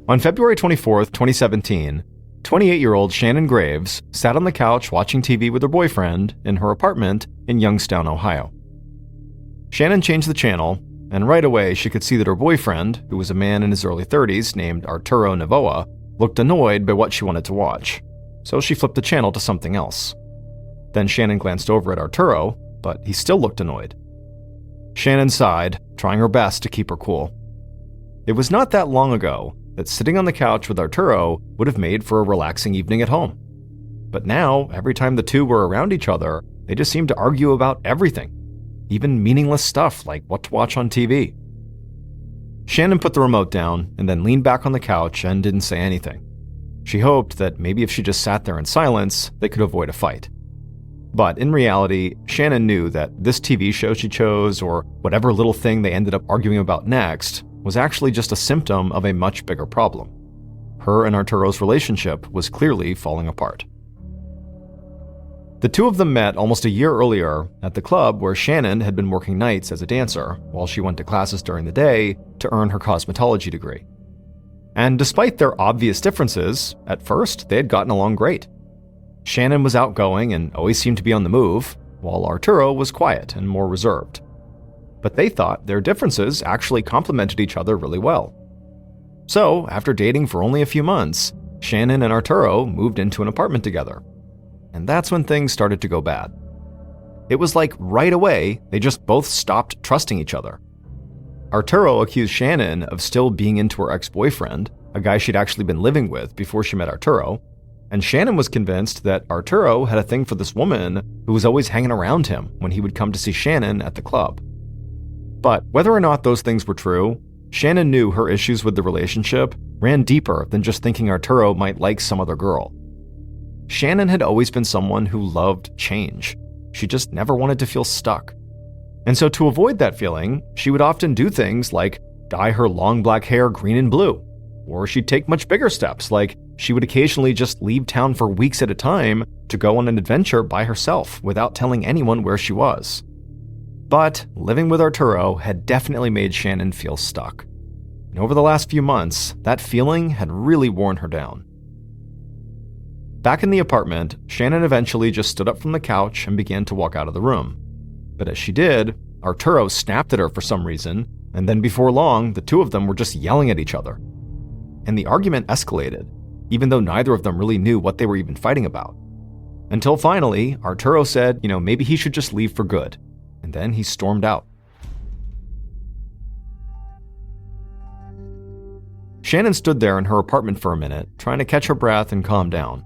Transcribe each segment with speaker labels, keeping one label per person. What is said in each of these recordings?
Speaker 1: On February 24th, 2017, 28-year-old Shannon Graves sat on the couch watching TV with her boyfriend in her apartment in Youngstown, Ohio. Shannon changed the channel, and right away she could see that her boyfriend, who was a man in his early 30s named Arturo Novoa, looked annoyed by what she wanted to watch, so she flipped the channel to something else. Then Shannon glanced over at Arturo, but he still looked annoyed. Shannon sighed, trying her best to keep her cool. It was not that long ago that sitting on the couch with Arturo would have made for a relaxing evening at home. But now, every time the two were around each other, they just seemed to argue about everything, even meaningless stuff like what to watch on TV. Shannon put the remote down and then leaned back on the couch and didn't say anything. She hoped that maybe if she just sat there in silence, they could avoid a fight. But in reality, Shannon knew that this TV show she chose, or whatever little thing they ended up arguing about next, was actually just a symptom of a much bigger problem. Her and Arturo's relationship was clearly falling apart. The two of them met almost a year earlier at the club where Shannon had been working nights as a dancer while she went to classes during the day to earn her cosmetology degree. And despite their obvious differences, at first they had gotten along great. Shannon was outgoing and always seemed to be on the move, while Arturo was quiet and more reserved. But they thought their differences actually complemented each other really well. So, after dating for only a few months, Shannon and Arturo moved into an apartment together. And that's when things started to go bad. It was like right away, they just both stopped trusting each other. Arturo accused Shannon of still being into her ex-boyfriend, a guy she'd actually been living with before she met Arturo, and Shannon was convinced that Arturo had a thing for this woman who was always hanging around him when he would come to see Shannon at the club. But whether or not those things were true, Shannon knew her issues with the relationship ran deeper than just thinking Arturo might like some other girl. Shannon had always been someone who loved change. She just never wanted to feel stuck. And so to avoid that feeling, she would often do things like dye her long black hair green and blue, or she'd take much bigger steps like she would occasionally just leave town for weeks at a time to go on an adventure by herself without telling anyone where she was. But living with Arturo had definitely made Shannon feel stuck. And over the last few months, that feeling had really worn her down. Back in the apartment, Shannon eventually just stood up from the couch and began to walk out of the room. But as she did, Arturo snapped at her for some reason, and then before long, the two of them were just yelling at each other. And the argument escalated, even though neither of them really knew what they were even fighting about. Until finally, Arturo said, maybe he should just leave for good. And then he stormed out. Shannon stood there in her apartment for a minute, trying to catch her breath and calm down.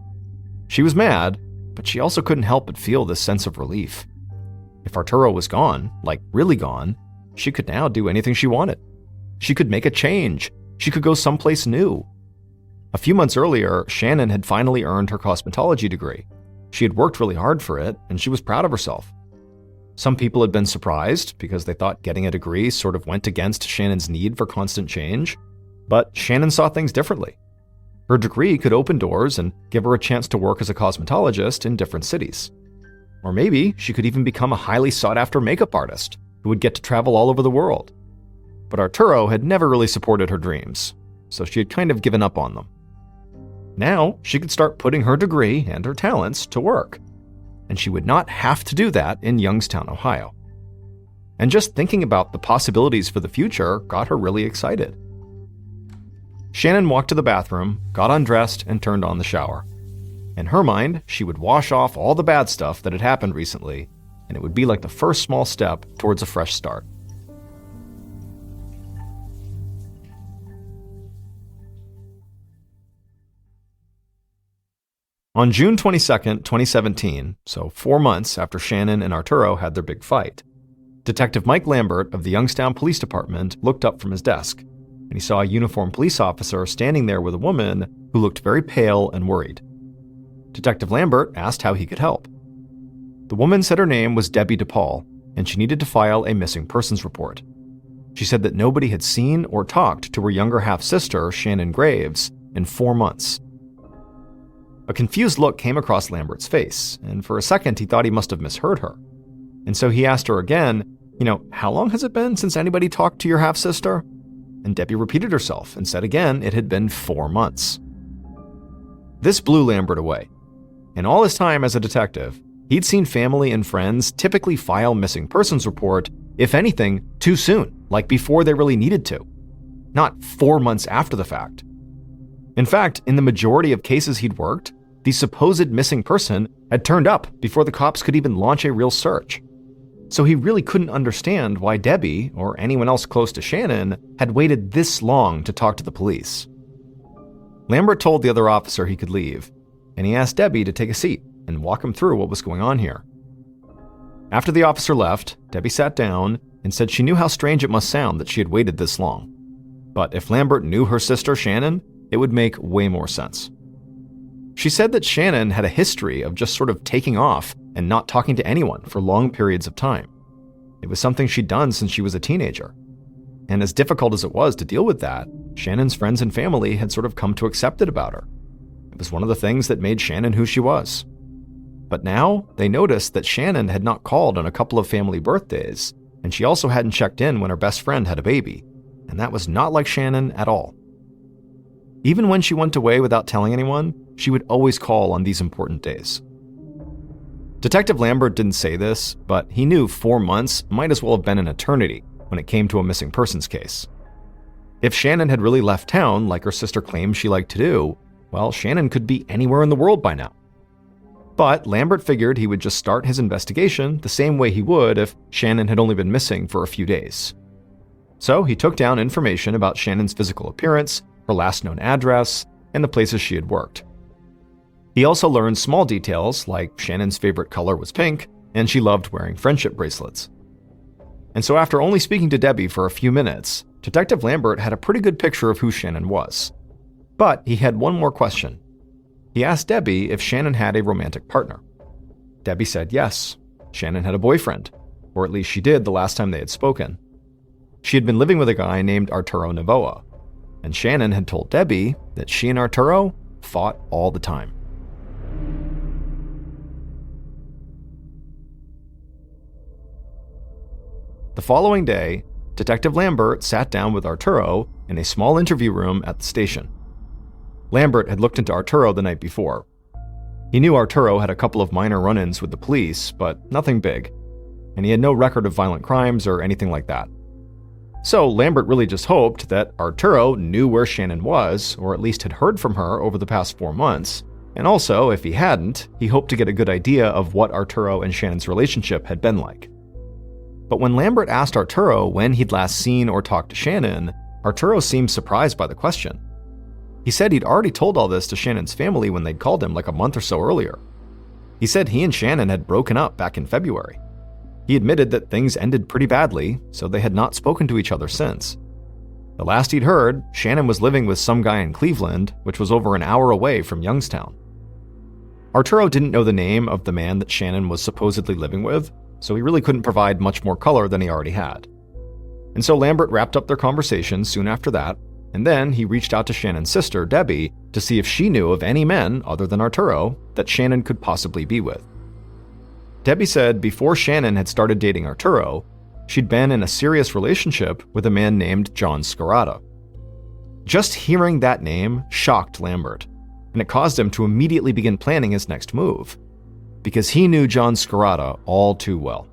Speaker 1: She was mad, but she also couldn't help but feel this sense of relief. If Arturo was gone, like really gone, she could now do anything she wanted. She could make a change. She could go someplace new. A few months earlier, Shannon had finally earned her cosmetology degree. She had worked really hard for it, and she was proud of herself. Some people had been surprised because they thought getting a degree sort of went against Shannon's need for constant change, but Shannon saw things differently. Her degree could open doors and give her a chance to work as a cosmetologist in different cities. Or maybe she could even become a highly sought-after makeup artist who would get to travel all over the world. But Arturo had never really supported her dreams, so she had kind of given up on them. Now, she could start putting her degree and her talents to work, and she would not have to do that in Youngstown, Ohio. And just thinking about the possibilities for the future got her really excited. Shannon walked to the bathroom, got undressed, and turned on the shower. In her mind, she would wash off all the bad stuff that had happened recently, and it would be like the first small step towards a fresh start. On June 22, 2017, so 4 months after Shannon and Arturo had their big fight, Detective Mike Lambert of the Youngstown Police Department looked up from his desk, and he saw a uniformed police officer standing there with a woman who looked very pale and worried. Detective Lambert asked how he could help. The woman said her name was Debbie DePaul, and she needed to file a missing persons report. She said that nobody had seen or talked to her younger half-sister, Shannon Graves, in 4 months. A confused look came across Lambert's face, and for a second he thought he must have misheard her. And so he asked her again, how long has it been since anybody talked to your half-sister? and Debbie repeated herself and said again it had been 4 months. This blew Lambert away. In all his time as a detective, he'd seen family and friends typically file missing persons report, if anything, too soon, like before they really needed to, not 4 months after the fact. In fact, in the majority of cases he'd worked, the supposed missing person had turned up before the cops could even launch a real search. So he really couldn't understand why Debbie, or anyone else close to Shannon, had waited this long to talk to the police. Lambert told the other officer he could leave, and he asked Debbie to take a seat and walk him through what was going on here. After the officer left, Debbie sat down and said she knew how strange it must sound that she had waited this long. But if Lambert knew her sister Shannon, it would make way more sense. She said that Shannon had a history of just sort of taking off and not talking to anyone for long periods of time. It was something she'd done since she was a teenager. And as difficult as it was to deal with that, Shannon's friends and family had sort of come to accept it about her. It was one of the things that made Shannon who she was. But now, they noticed that Shannon had not called on a couple of family birthdays, and she also hadn't checked in when her best friend had a baby, and that was not like Shannon at all. Even when she went away without telling anyone, she would always call on these important days. Detective Lambert didn't say this, but he knew 4 months might as well have been an eternity when it came to a missing persons case. If Shannon had really left town like her sister claimed she liked to do, well, Shannon could be anywhere in the world by now. But Lambert figured he would just start his investigation the same way he would if Shannon had only been missing for a few days. So he took down information about Shannon's physical appearance, her last known address, and the places she had worked. He also learned small details like Shannon's favorite color was pink, and she loved wearing friendship bracelets. And so after only speaking to Debbie for a few minutes, Detective Lambert had a pretty good picture of who Shannon was. But he had one more question. He asked Debbie if Shannon had a romantic partner. Debbie said yes, Shannon had a boyfriend, or at least she did the last time they had spoken. She had been living with a guy named Arturo Novoa, and Shannon had told Debbie that she and Arturo fought all the time. The following day, Detective Lambert sat down with Arturo in a small interview room at the station. Lambert had looked into Arturo the night before. He knew Arturo had a couple of minor run-ins with the police, but nothing big, and he had no record of violent crimes or anything like that. So Lambert really just hoped that Arturo knew where Shannon was, or at least had heard from her over the past 4 months, and also, if he hadn't, he hoped to get a good idea of what Arturo and Shannon's relationship had been like. But when Lambert asked Arturo when he'd last seen or talked to Shannon, Arturo seemed surprised by the question. He said he'd already told all this to Shannon's family when they'd called him like a month or so earlier. He said he and Shannon had broken up back in February. He admitted that things ended pretty badly, so they had not spoken to each other since. The last he'd heard, Shannon was living with some guy in Cleveland, which was over an hour away from Youngstown. Arturo didn't know the name of the man that Shannon was supposedly living with, so he really couldn't provide much more color than he already had. And so Lambert wrapped up their conversation soon after that, and then he reached out to Shannon's sister, Debbie, to see if she knew of any men other than Arturo that Shannon could possibly be with. Debbie said before Shannon had started dating Arturo, she'd been in a serious relationship with a man named John Scarata. Just hearing that name shocked Lambert, and it caused him to immediately begin planning his next move, because he knew John Scarata all too well.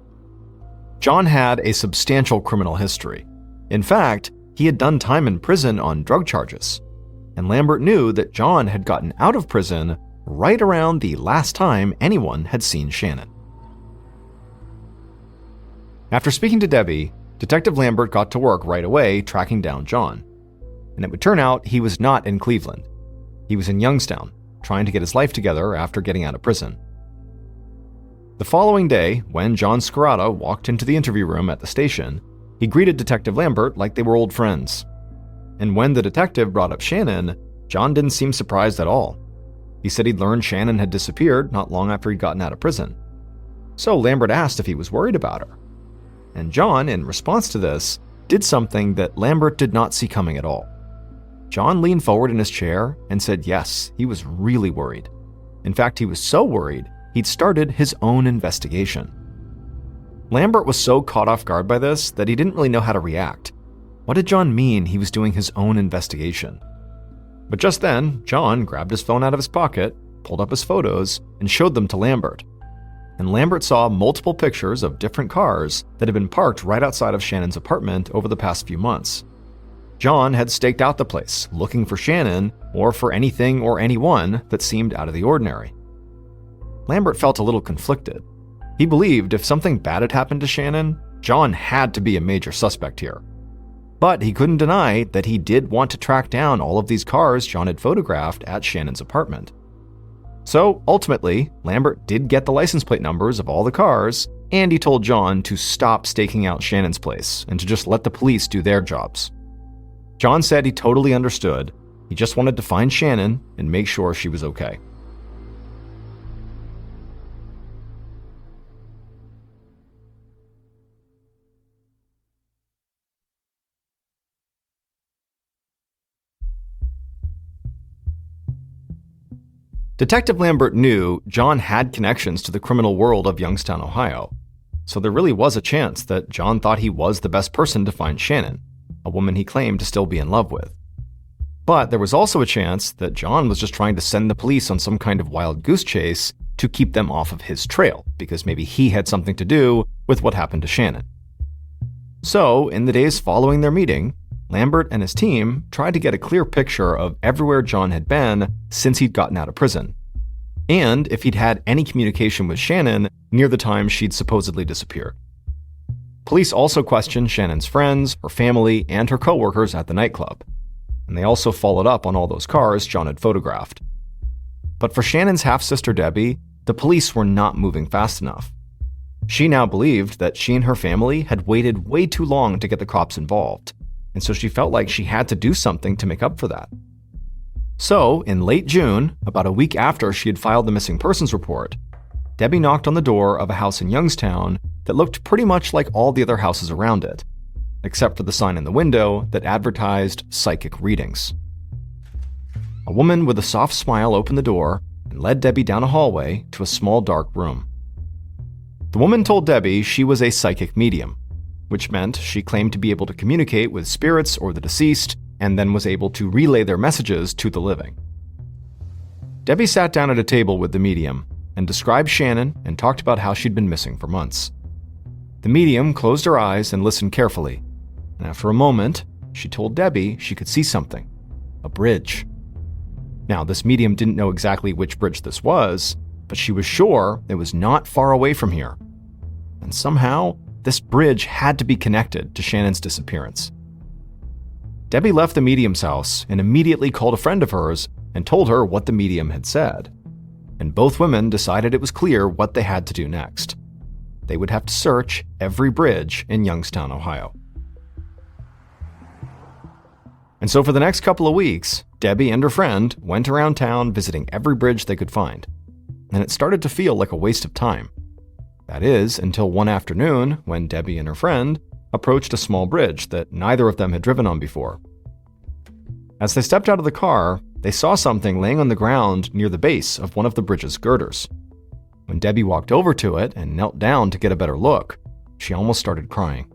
Speaker 1: John had a substantial criminal history. In fact, he had done time in prison on drug charges, and Lambert knew that John had gotten out of prison right around the last time anyone had seen Shannon. After speaking to Debbie, Detective Lambert got to work right away tracking down John, and it would turn out he was not in Cleveland. He was in Youngstown, trying to get his life together after getting out of prison. The following day, when John Scarata walked into the interview room at the station, he greeted Detective Lambert like they were old friends. And when the detective brought up Shannon, John didn't seem surprised at all. He said he'd learned Shannon had disappeared not long after he'd gotten out of prison. So Lambert asked if he was worried about her. And John, in response to this, did something that Lambert did not see coming at all. John leaned forward in his chair and said yes, he was really worried. In fact, he was so worried, he'd started his own investigation. Lambert was so caught off guard by this that he didn't really know how to react. What did John mean he was doing his own investigation? But just then, John grabbed his phone out of his pocket, pulled up his photos, and showed them to Lambert. And Lambert saw multiple pictures of different cars that had been parked right outside of Shannon's apartment over the past few months. John had staked out the place, looking for Shannon or for anything or anyone that seemed out of the ordinary. Lambert felt a little conflicted. He believed if something bad had happened to Shannon, John had to be a major suspect here. But he couldn't deny that he did want to track down all of these cars John had photographed at Shannon's apartment. So ultimately, Lambert did get the license plate numbers of all the cars, and he told John to stop staking out Shannon's place and to just let the police do their jobs. John said he totally understood. He just wanted to find Shannon and make sure she was okay. Detective Lambert knew John had connections to the criminal world of Youngstown, Ohio, so there really was a chance that John thought he was the best person to find Shannon, a woman he claimed to still be in love with. But there was also a chance that John was just trying to send the police on some kind of wild goose chase to keep them off of his trail, because maybe he had something to do with what happened to Shannon. So, in the days following their meeting, Lambert and his team tried to get a clear picture of everywhere John had been since he'd gotten out of prison, and if he'd had any communication with Shannon near the time she'd supposedly disappeared. Police also questioned Shannon's friends, her family, and her coworkers at the nightclub, and they also followed up on all those cars John had photographed. But for Shannon's half-sister Debbie, the police were not moving fast enough. She now believed that she and her family had waited way too long to get the cops involved, and so she felt like she had to do something to make up for that. So, in late June, about a week after she had filed the missing persons report, Debbie knocked on the door of a house in Youngstown that looked pretty much like all the other houses around it, except for the sign in the window that advertised psychic readings. A woman with a soft smile opened the door and led Debbie down a hallway to a small dark room. The woman told Debbie she was a psychic medium, which meant she claimed to be able to communicate with spirits or the deceased, and then was able to relay their messages to the living. Debbie sat down at a table with the medium and described Shannon and talked about how she'd been missing for months. The medium closed her eyes and listened carefully, and after a moment, she told Debbie she could see something: a bridge. Now, this medium didn't know exactly which bridge this was, but she was sure it was not far away from here. And somehow, this bridge had to be connected to Shannon's disappearance. Debbie left the medium's house and immediately called a friend of hers and told her what the medium had said. And both women decided it was clear what they had to do next. They would have to search every bridge in Youngstown, Ohio. And so for the next couple of weeks, Debbie and her friend went around town visiting every bridge they could find. And it started to feel like a waste of time. That is, until one afternoon when Debbie and her friend approached a small bridge that neither of them had driven on before. As they stepped out of the car, they saw something laying on the ground near the base of one of the bridge's girders. When Debbie walked over to it and knelt down to get a better look, she almost started crying.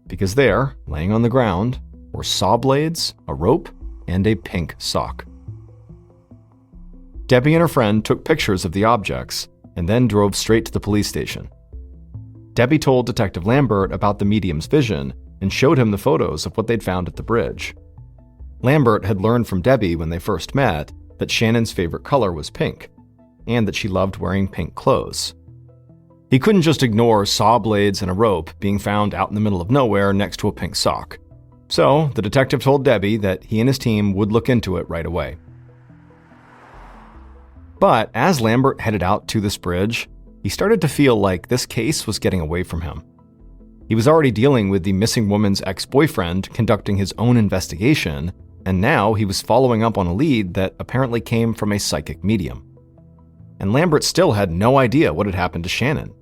Speaker 1: Because there, laying on the ground, were saw blades, a rope, and a pink sock. Debbie and her friend took pictures of the objects and then drove straight to the police station. Debbie told Detective Lambert about the medium's vision and showed him the photos of what they'd found at the bridge. Lambert had learned from Debbie when they first met that Shannon's favorite color was pink, and that she loved wearing pink clothes. He couldn't just ignore saw blades and a rope being found out in the middle of nowhere next to a pink sock. So, the detective told Debbie that he and his team would look into it right away. But as Lambert headed out to this bridge, he started to feel like this case was getting away from him. He was already dealing with the missing woman's ex-boyfriend conducting his own investigation, and now he was following up on a lead that apparently came from a psychic medium. And Lambert still had no idea what had happened to Shannon.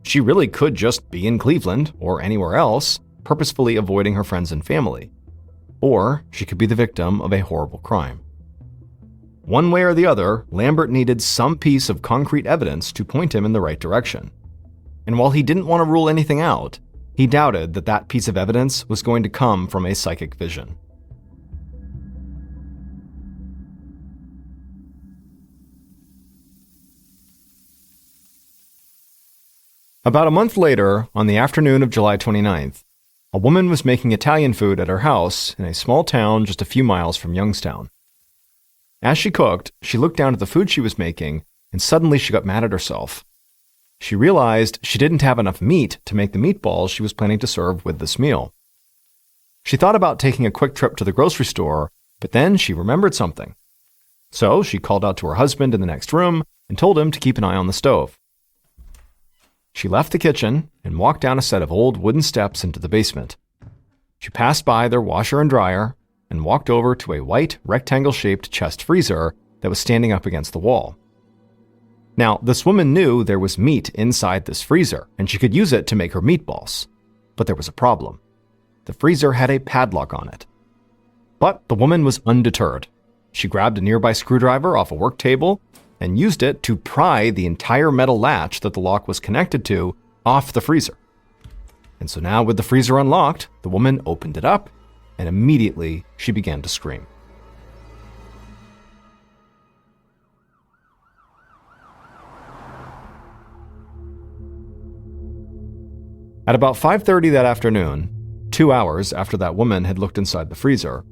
Speaker 1: She really could just be in Cleveland or anywhere else, purposefully avoiding her friends and family. Or she could be the victim of a horrible crime. One way or the other, Lambert needed some piece of concrete evidence to point him in the right direction. And while he didn't want to rule anything out, he doubted that that piece of evidence was going to come from a psychic vision. About a month later, on the afternoon of July 29th, a woman was making Italian food at her house in a small town just a few miles from Youngstown. As she cooked, she looked down at the food she was making, and suddenly she got mad at herself. She realized she didn't have enough meat to make the meatballs she was planning to serve with this meal. She thought about taking a quick trip to the grocery store, but then she remembered something. So she called out to her husband in the next room and told him to keep an eye on the stove. She left the kitchen and walked down a set of old wooden steps into the basement. She passed by their washer and dryer and walked over to a white, rectangle-shaped chest freezer that was standing up against the wall. Now, this woman knew there was meat inside this freezer, and she could use it to make her meatballs. But there was a problem. The freezer had a padlock on it. But the woman was undeterred. She grabbed a nearby screwdriver off a work table and used it to pry the entire metal latch that the lock was connected to off the freezer. And so now with the freezer unlocked, the woman opened it up, and immediately she began to scream. At about 5:30 that afternoon, 2 hours after that woman had looked inside the freezer,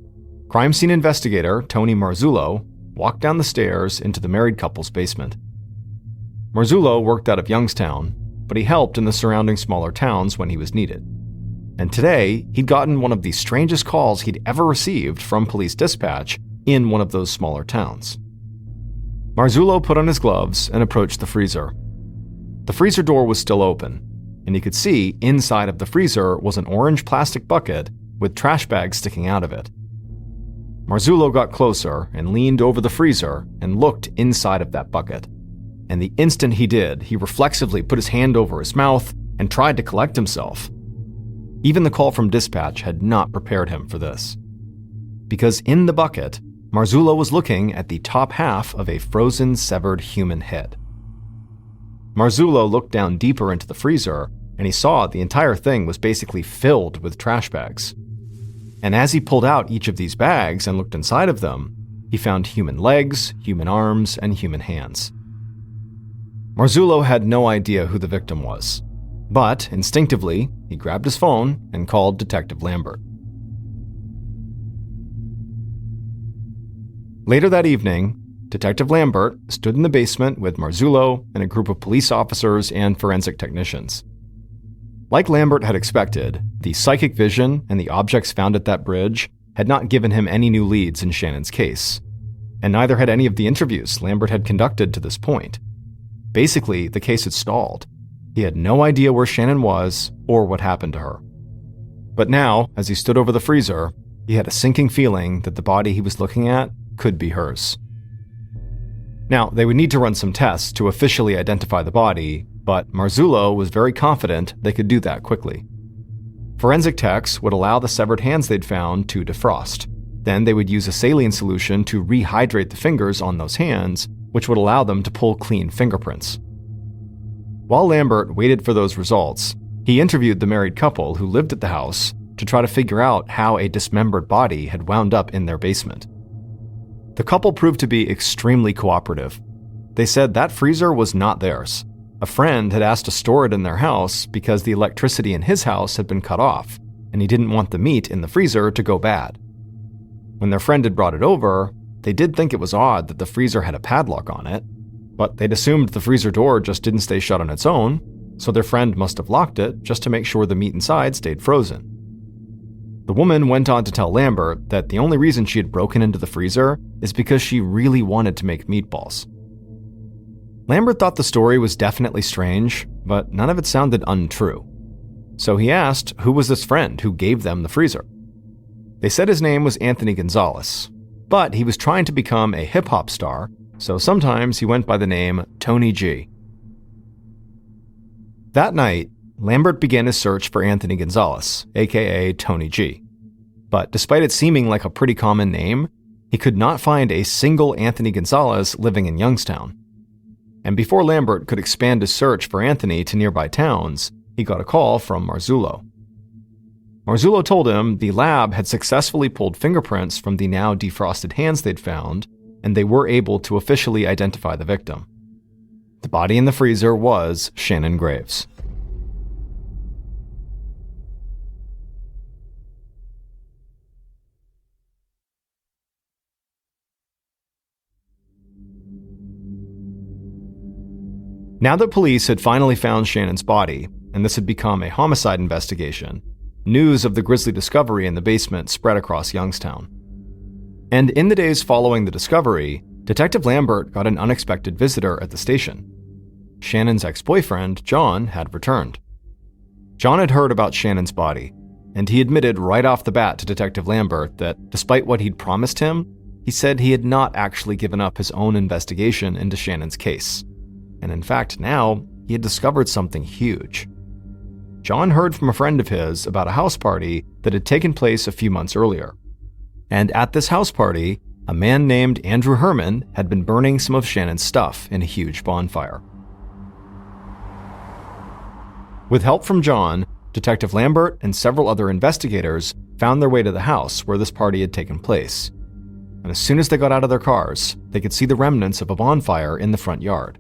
Speaker 1: crime scene investigator Tony Marzullo walked down the stairs into the married couple's basement. Marzullo worked out of Youngstown, but he helped in the surrounding smaller towns when he was needed. And today, he'd gotten one of the strangest calls he'd ever received from police dispatch in one of those smaller towns. Marzullo put on his gloves and approached the freezer. The freezer door was still open, and he could see inside of the freezer was an orange plastic bucket with trash bags sticking out of it. Marzullo got closer and leaned over the freezer and looked inside of that bucket. And the instant he did, he reflexively put his hand over his mouth and tried to collect himself. Even the call from dispatch had not prepared him for this. Because in the bucket, Marzullo was looking at the top half of a frozen, severed human head. Marzullo looked down deeper into the freezer, and he saw the entire thing was basically filled with trash bags. And as he pulled out each of these bags and looked inside of them, he found human legs, human arms, and human hands. Marzullo had no idea who the victim was, but instinctively, he grabbed his phone and called Detective Lambert. Later that evening, Detective Lambert stood in the basement with Marzullo and a group of police officers and forensic technicians. Like Lambert had expected, the psychic vision and the objects found at that bridge had not given him any new leads in Shannon's case, and neither had any of the interviews Lambert had conducted to this point. Basically, the case had stalled. He had no idea where Shannon was or what happened to her. But now, as he stood over the freezer, he had a sinking feeling that the body he was looking at could be hers. Now, they would need to run some tests to officially identify the body, but Marzullo was very confident they could do that quickly. Forensic techs would allow the severed hands they'd found to defrost. Then they would use a saline solution to rehydrate the fingers on those hands, which would allow them to pull clean fingerprints. While Lambert waited for those results, he interviewed the married couple who lived at the house to try to figure out how a dismembered body had wound up in their basement. The couple proved to be extremely cooperative. They said that freezer was not theirs. A friend had asked to store it in their house because the electricity in his house had been cut off, and he didn't want the meat in the freezer to go bad. When their friend had brought it over, they did think it was odd that the freezer had a padlock on it, but they'd assumed the freezer door just didn't stay shut on its own, so their friend must have locked it just to make sure the meat inside stayed frozen. The woman went on to tell Lambert that the only reason she had broken into the freezer is because she really wanted to make meatballs. Lambert thought the story was definitely strange, but none of it sounded untrue. So he asked who was this friend who gave them the freezer. They said his name was Anthony Gonzalez, but he was trying to become a hip-hop star, so sometimes he went by the name Tony G. That night, Lambert began his search for Anthony Gonzalez, aka Tony G. But despite it seeming like a pretty common name, he could not find a single Anthony Gonzalez living in Youngstown. And before Lambert could expand his search for Anthony to nearby towns, he got a call from Marzullo. Marzullo told him the lab had successfully pulled fingerprints from the now defrosted hands they'd found, and they were able to officially identify the victim. The body in the freezer was Shannon Graves. Now that police had finally found Shannon's body, and this had become a homicide investigation, news of the grisly discovery in the basement spread across Youngstown. And in the days following the discovery, Detective Lambert got an unexpected visitor at the station. Shannon's ex-boyfriend, John, had returned. John had heard about Shannon's body, and he admitted right off the bat to Detective Lambert that despite what he'd promised him, he said he had not actually given up his own investigation into Shannon's case. And in fact, now he had discovered something huge. John heard from a friend of his about a house party that had taken place a few months earlier. And at this house party, a man named Andrew Herman had been burning some of Shannon's stuff in a huge bonfire. With help from John, Detective Lambert and several other investigators found their way to the house where this party had taken place. And as soon as they got out of their cars, they could see the remnants of a bonfire in the front yard.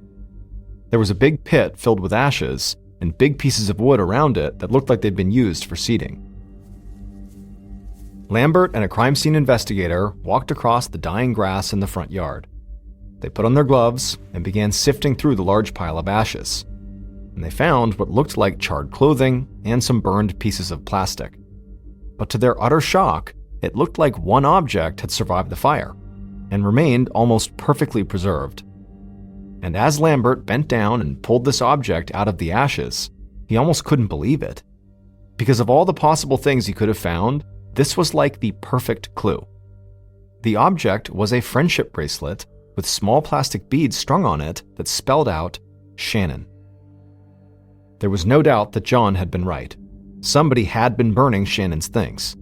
Speaker 1: There was a big pit filled with ashes and big pieces of wood around it that looked like they'd been used for seating. Lambert and a crime scene investigator walked across the dying grass in the front yard. They put on their gloves and began sifting through the large pile of ashes. And they found what looked like charred clothing and some burned pieces of plastic. But to their utter shock, it looked like one object had survived the fire and remained almost perfectly preserved. And as Lambert bent down and pulled this object out of the ashes, he almost couldn't believe it. Because of all the possible things he could have found, this was like the perfect clue. The object was a friendship bracelet with small plastic beads strung on it that spelled out Shannon. There was no doubt that John had been right. Somebody had been burning Shannon's things.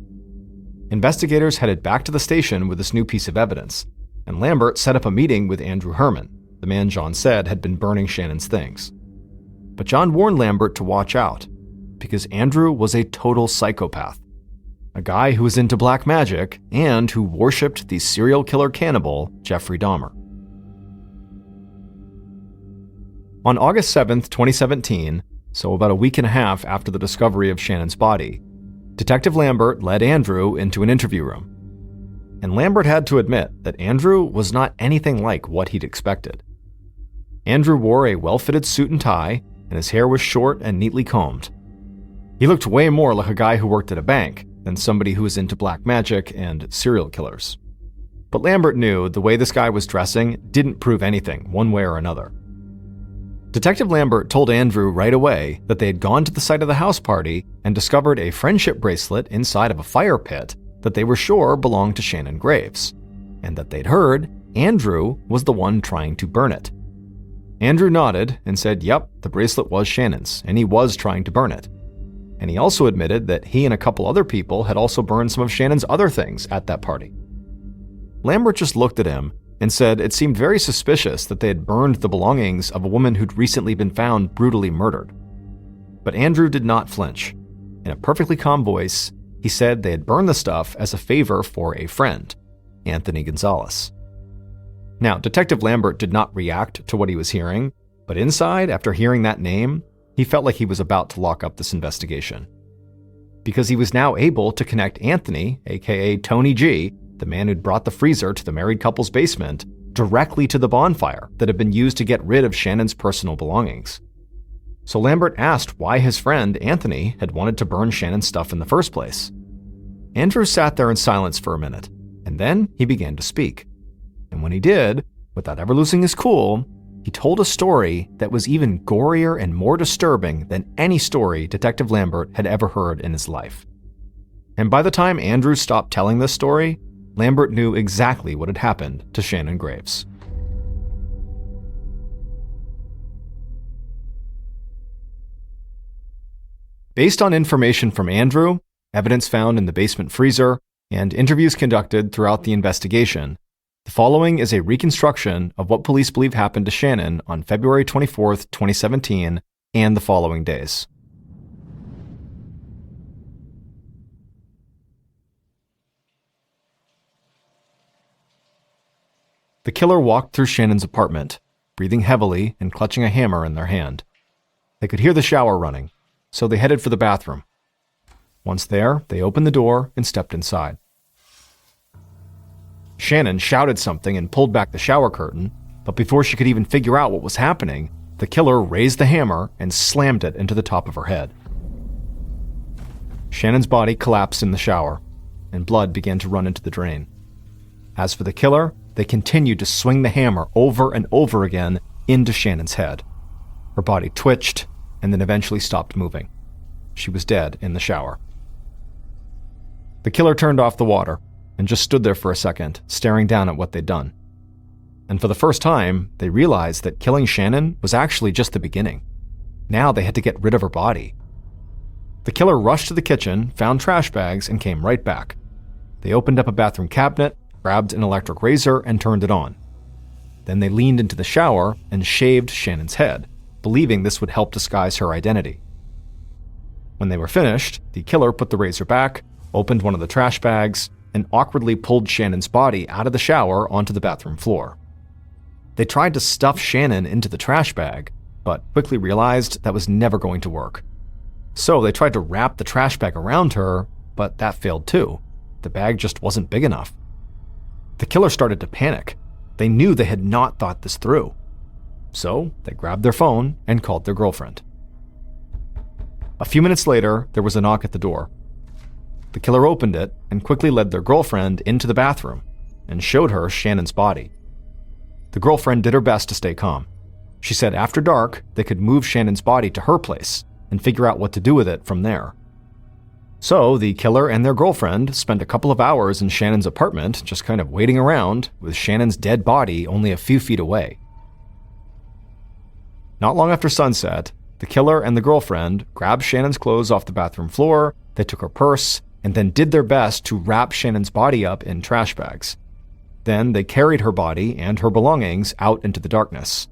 Speaker 1: Investigators headed back to the station with this new piece of evidence, and Lambert set up a meeting with Andrew Herman, the man John said had been burning Shannon's things. But John warned Lambert to watch out, because Andrew was a total psychopath. A guy who was into black magic and who worshipped the serial killer cannibal Jeffrey Dahmer. On August 7th, 2017, so about a week and a half after the discovery of Shannon's body, Detective Lambert led Andrew into an interview room. And Lambert had to admit that Andrew was not anything like what he'd expected. Andrew wore a well-fitted suit and tie, and his hair was short and neatly combed. He looked way more like a guy who worked at a bank than somebody who was into black magic and serial killers. But Lambert knew the way this guy was dressing didn't prove anything, one way or another. Detective Lambert told Andrew right away that they had gone to the site of the house party and discovered a friendship bracelet inside of a fire pit that they were sure belonged to Shannon Graves, and that they'd heard Andrew was the one trying to burn it. Andrew nodded and said, yep, the bracelet was Shannon's, and he was trying to burn it. And he also admitted that he and a couple other people had also burned some of Shannon's other things at that party. Lambert just looked at him and said it seemed very suspicious that they had burned the belongings of a woman who'd recently been found brutally murdered. But Andrew did not flinch. In a perfectly calm voice, he said they had burned the stuff as a favor for a friend, Anthony Gonzalez. Now, Detective Lambert did not react to what he was hearing, but inside, after hearing that name, he felt like he was about to lock up this investigation. Because he was now able to connect Anthony, aka Tony G, the man who'd brought the freezer to the married couple's basement, directly to the bonfire that had been used to get rid of Shannon's personal belongings. So Lambert asked why his friend, Anthony, had wanted to burn Shannon's stuff in the first place. Andrew sat there in silence for a minute, and then he began to speak. And when he did, without ever losing his cool, he told a story that was even gorier and more disturbing than any story Detective Lambert had ever heard in his life. And by the time Andrew stopped telling this story, Lambert knew exactly what had happened to Shannon Graves. Based on information from Andrew, evidence found in the basement freezer, and interviews conducted throughout the investigation, the following is a reconstruction of what police believe happened to Shannon on February 24th, 2017, and the following days. The killer walked through Shannon's apartment, breathing heavily and clutching a hammer in their hand. They could hear the shower running, so they headed for the bathroom. Once there, they opened the door and stepped inside. Shannon shouted something and pulled back the shower curtain, but before she could even figure out what was happening, the killer raised the hammer and slammed it into the top of her head. Shannon's body collapsed in the shower, and blood began to run into the drain. As for the killer, they continued to swing the hammer over and over again into Shannon's head. Her body twitched and then eventually stopped moving. She was dead in the shower. The killer turned off the water and just stood there for a second, staring down at what they'd done. And for the first time, they realized that killing Shannon was actually just the beginning. Now they had to get rid of her body. The killer rushed to the kitchen, found trash bags, and came right back. They opened up a bathroom cabinet, grabbed an electric razor, and turned it on. Then they leaned into the shower and shaved Shannon's head, believing this would help disguise her identity. When they were finished, the killer put the razor back, opened one of the trash bags, and awkwardly pulled Shannon's body out of the shower onto the bathroom floor. They tried to stuff Shannon into the trash bag, but quickly realized that was never going to work. So they tried to wrap the trash bag around her, but that failed too. The bag just wasn't big enough. The killer started to panic. They knew they had not thought this through. So they grabbed their phone and called their girlfriend. A few minutes later, there was a knock at the door. The killer opened it and quickly led their girlfriend into the bathroom and showed her Shannon's body. The girlfriend did her best to stay calm. She said after dark, they could move Shannon's body to her place and figure out what to do with it from there. So the killer and their girlfriend spent a couple of hours in Shannon's apartment just kind of waiting around with Shannon's dead body only a few feet away. Not long after sunset, the killer and the girlfriend grabbed Shannon's clothes off the bathroom floor, they took her purse, and then did their best to wrap Shannon's body up in trash bags. Then they carried her body and her belongings out into the darkness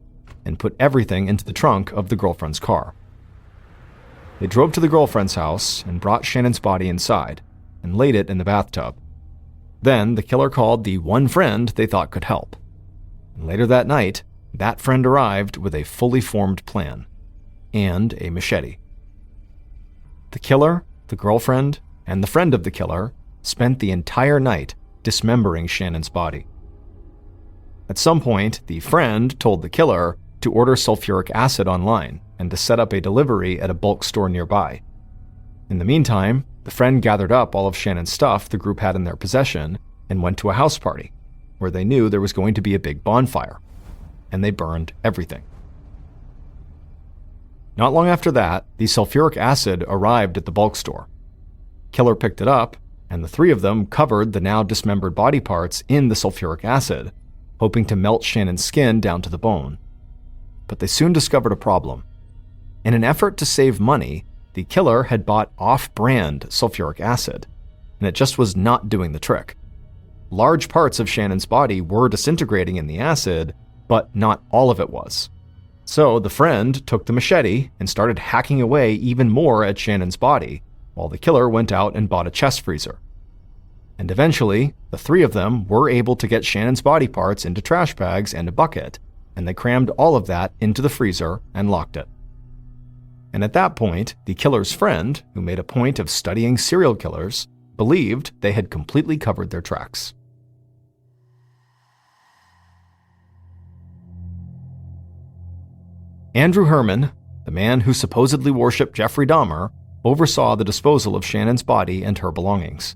Speaker 1: and put everything into the trunk of the girlfriend's car. They drove to the girlfriend's house and brought Shannon's body inside and laid it in the bathtub. Then the killer called the one friend they thought could help. And later that night, that friend arrived with a fully formed plan and a machete. The killer, the girlfriend, and the friend of the killer spent the entire night dismembering Shannon's body. At some point, the friend told the killer to order sulfuric acid online and to set up a delivery at a bulk store nearby. In the meantime, the friend gathered up all of Shannon's stuff the group had in their possession and went to a house party, where they knew there was going to be a big bonfire, and they burned everything. Not long after that, the sulfuric acid arrived at the bulk store. Killer picked it up, and the three of them covered the now dismembered body parts in the sulfuric acid, hoping to melt Shannon's skin down to the bone. But they soon discovered a problem. In an effort to save money, the killer had bought off-brand sulfuric acid, and it just was not doing the trick. Large parts of Shannon's body were disintegrating in the acid, but not all of it was. So the friend took the machete and started hacking away even more at Shannon's body, while the killer went out and bought a chest freezer. And eventually, the three of them were able to get Shannon's body parts into trash bags and a bucket, and they crammed all of that into the freezer and locked it. And at that point, the killer's friend, who made a point of studying serial killers, believed they had completely covered their tracks. Andrew Herman, the man who supposedly worshipped Jeffrey Dahmer, oversaw the disposal of Shannon's body and her belongings.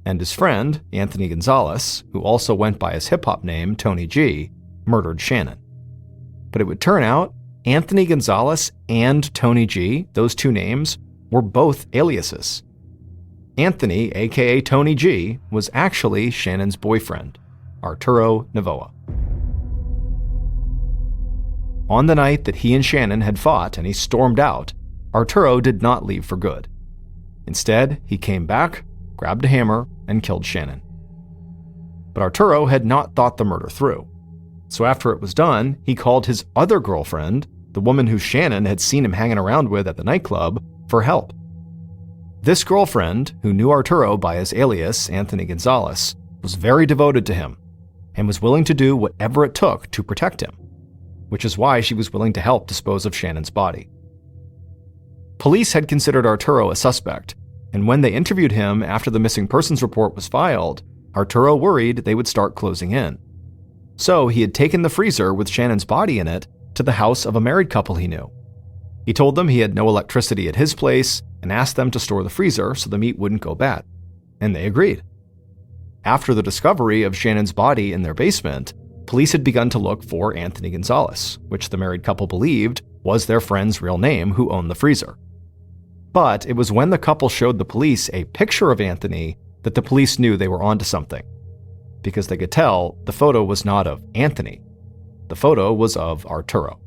Speaker 1: And his friend, Anthony Gonzalez, who also went by his hip-hop name Tony G, murdered Shannon. But it would turn out Anthony Gonzalez and Tony G, those two names, were both aliases. Anthony, aka Tony G, was actually Shannon's boyfriend, Arturo Novoa. On the night that he and Shannon had fought and he stormed out, Arturo did not leave for good. Instead, he came back, grabbed a hammer, and killed Shannon. But Arturo had not thought the murder through. So after it was done, he called his other girlfriend, the woman who Shannon had seen him hanging around with at the nightclub, for help. This girlfriend, who knew Arturo by his alias, Anthony Gonzalez, was very devoted to him, and was willing to do whatever it took to protect him, which is why she was willing to help dispose of Shannon's body. Police had considered Arturo a suspect, and when they interviewed him after the missing persons report was filed, Arturo worried they would start closing in. So he had taken the freezer with Shannon's body in it to the house of a married couple he knew. He told them he had no electricity at his place and asked them to store the freezer so the meat wouldn't go bad, and they agreed. After the discovery of Shannon's body in their basement, police had begun to look for Anthony Gonzalez, which the married couple believed was their friend's real name who owned the freezer. But it was when the couple showed the police a picture of Anthony that the police knew they were onto something, because they could tell the photo was not of Anthony. The photo was of Arturo.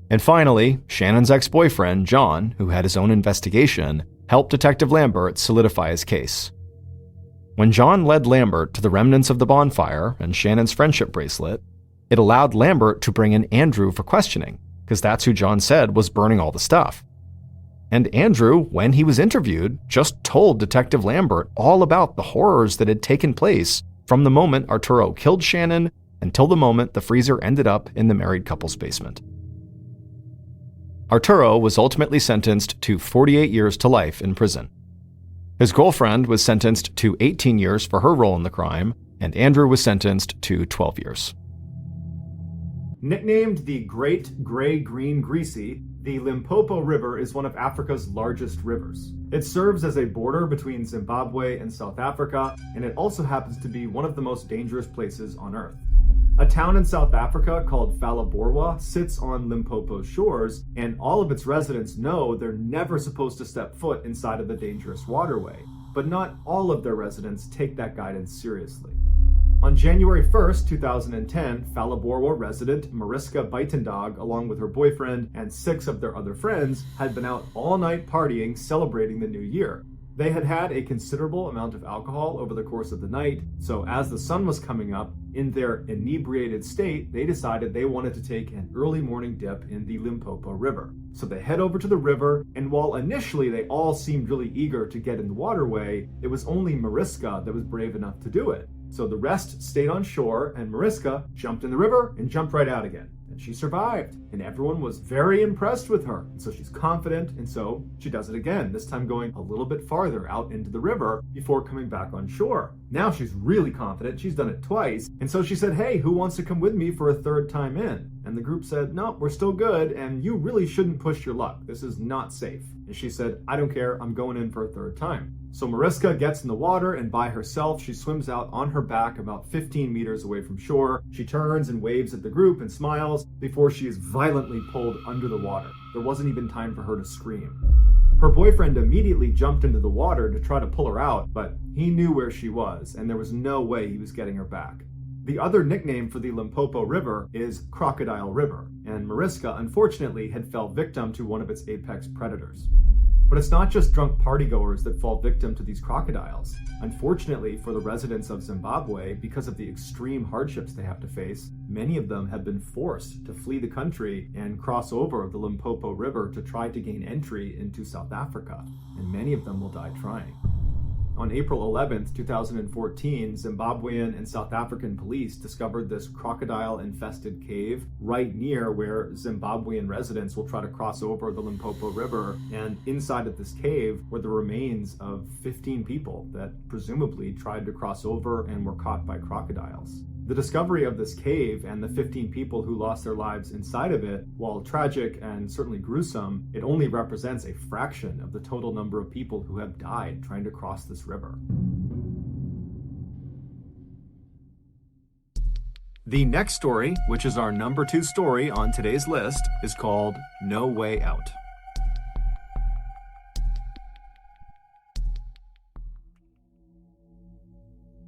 Speaker 1: And finally, Shannon's ex-boyfriend, John, who had his own investigation, helped Detective Lambert solidify his case. When John led Lambert to the remnants of the bonfire and Shannon's friendship bracelet, it allowed Lambert to bring in Andrew for questioning, because that's who John said was burning all the stuff. And Andrew, when he was interviewed, just told Detective Lambert all about the horrors that had taken place from the moment Arturo killed Shannon until the moment the freezer ended up in the married couple's basement. Arturo was ultimately sentenced to 48 years to life in prison. His girlfriend was sentenced to 18 years for her role in the crime, and Andrew was sentenced to 12 years. Nicknamed the Great Gray Green Greasy, the Limpopo River is one of Africa's largest rivers. It serves as a border between Zimbabwe and South Africa, and it also happens to be one of the most dangerous places on Earth. A town in South Africa called Phalaborwa sits on Limpopo's shores, and all of its residents know they're never supposed to step foot inside of the dangerous waterway. But not all of their residents take that guidance seriously. On January 1st, 2010, Phalaborwa resident Mariska Buitendag, along with her boyfriend and 6 of their other friends, had been out all night partying, celebrating the new year. They had had a considerable amount of alcohol over the course of the night, so as the sun was coming up, in their inebriated state, they decided they wanted to take an early morning dip in the Limpopo River. So they head over to the river, and while initially they all seemed really eager to get in the waterway, it was only Mariska that was brave enough to do it. So the rest stayed on shore, and Mariska jumped in the river and jumped right out again. And she survived, and everyone was very impressed with her. And so she's confident, and so she does it again, this time going a little bit farther out into the river before coming back on shore. Now she's really confident, she's done it twice, and so she said, "Hey, who wants to come with me for a third time in?" And the group said, "No, we're still good, and you really shouldn't push your luck. This is not safe." And she said, "I don't care, I'm going in for a third time." So Mariska gets in the water, and by herself, she swims out on her back about 15 meters away from shore. She turns and waves at the group and smiles before she is violently pulled under the water. There wasn't even time for her to scream. Her boyfriend immediately jumped into the water to try to pull her out, but he knew where she was, and there was no way he was getting her back. The other nickname for the Limpopo River is Crocodile River, and Mariska, unfortunately, had fell victim to one of its apex predators. But it's not just drunk partygoers that fall victim to these crocodiles. Unfortunately for the residents of Zimbabwe, because of the extreme hardships they have to face, many of them have been forced to flee the country and cross over the Limpopo River to try to gain entry into South Africa, and many of them will die trying. On April 11th, 2014, Zimbabwean and South African police discovered this crocodile-infested cave right near where Zimbabwean residents will try to cross over the Limpopo River, and inside of this cave were the remains of 15 people that presumably tried to cross over and were caught by crocodiles. The discovery of this cave and the 15 people who lost their lives inside of it, while tragic and certainly gruesome, it only represents a fraction of the total number of people who have died trying to cross this river. The next story, which is our number 2 story on today's list, is called No Way Out.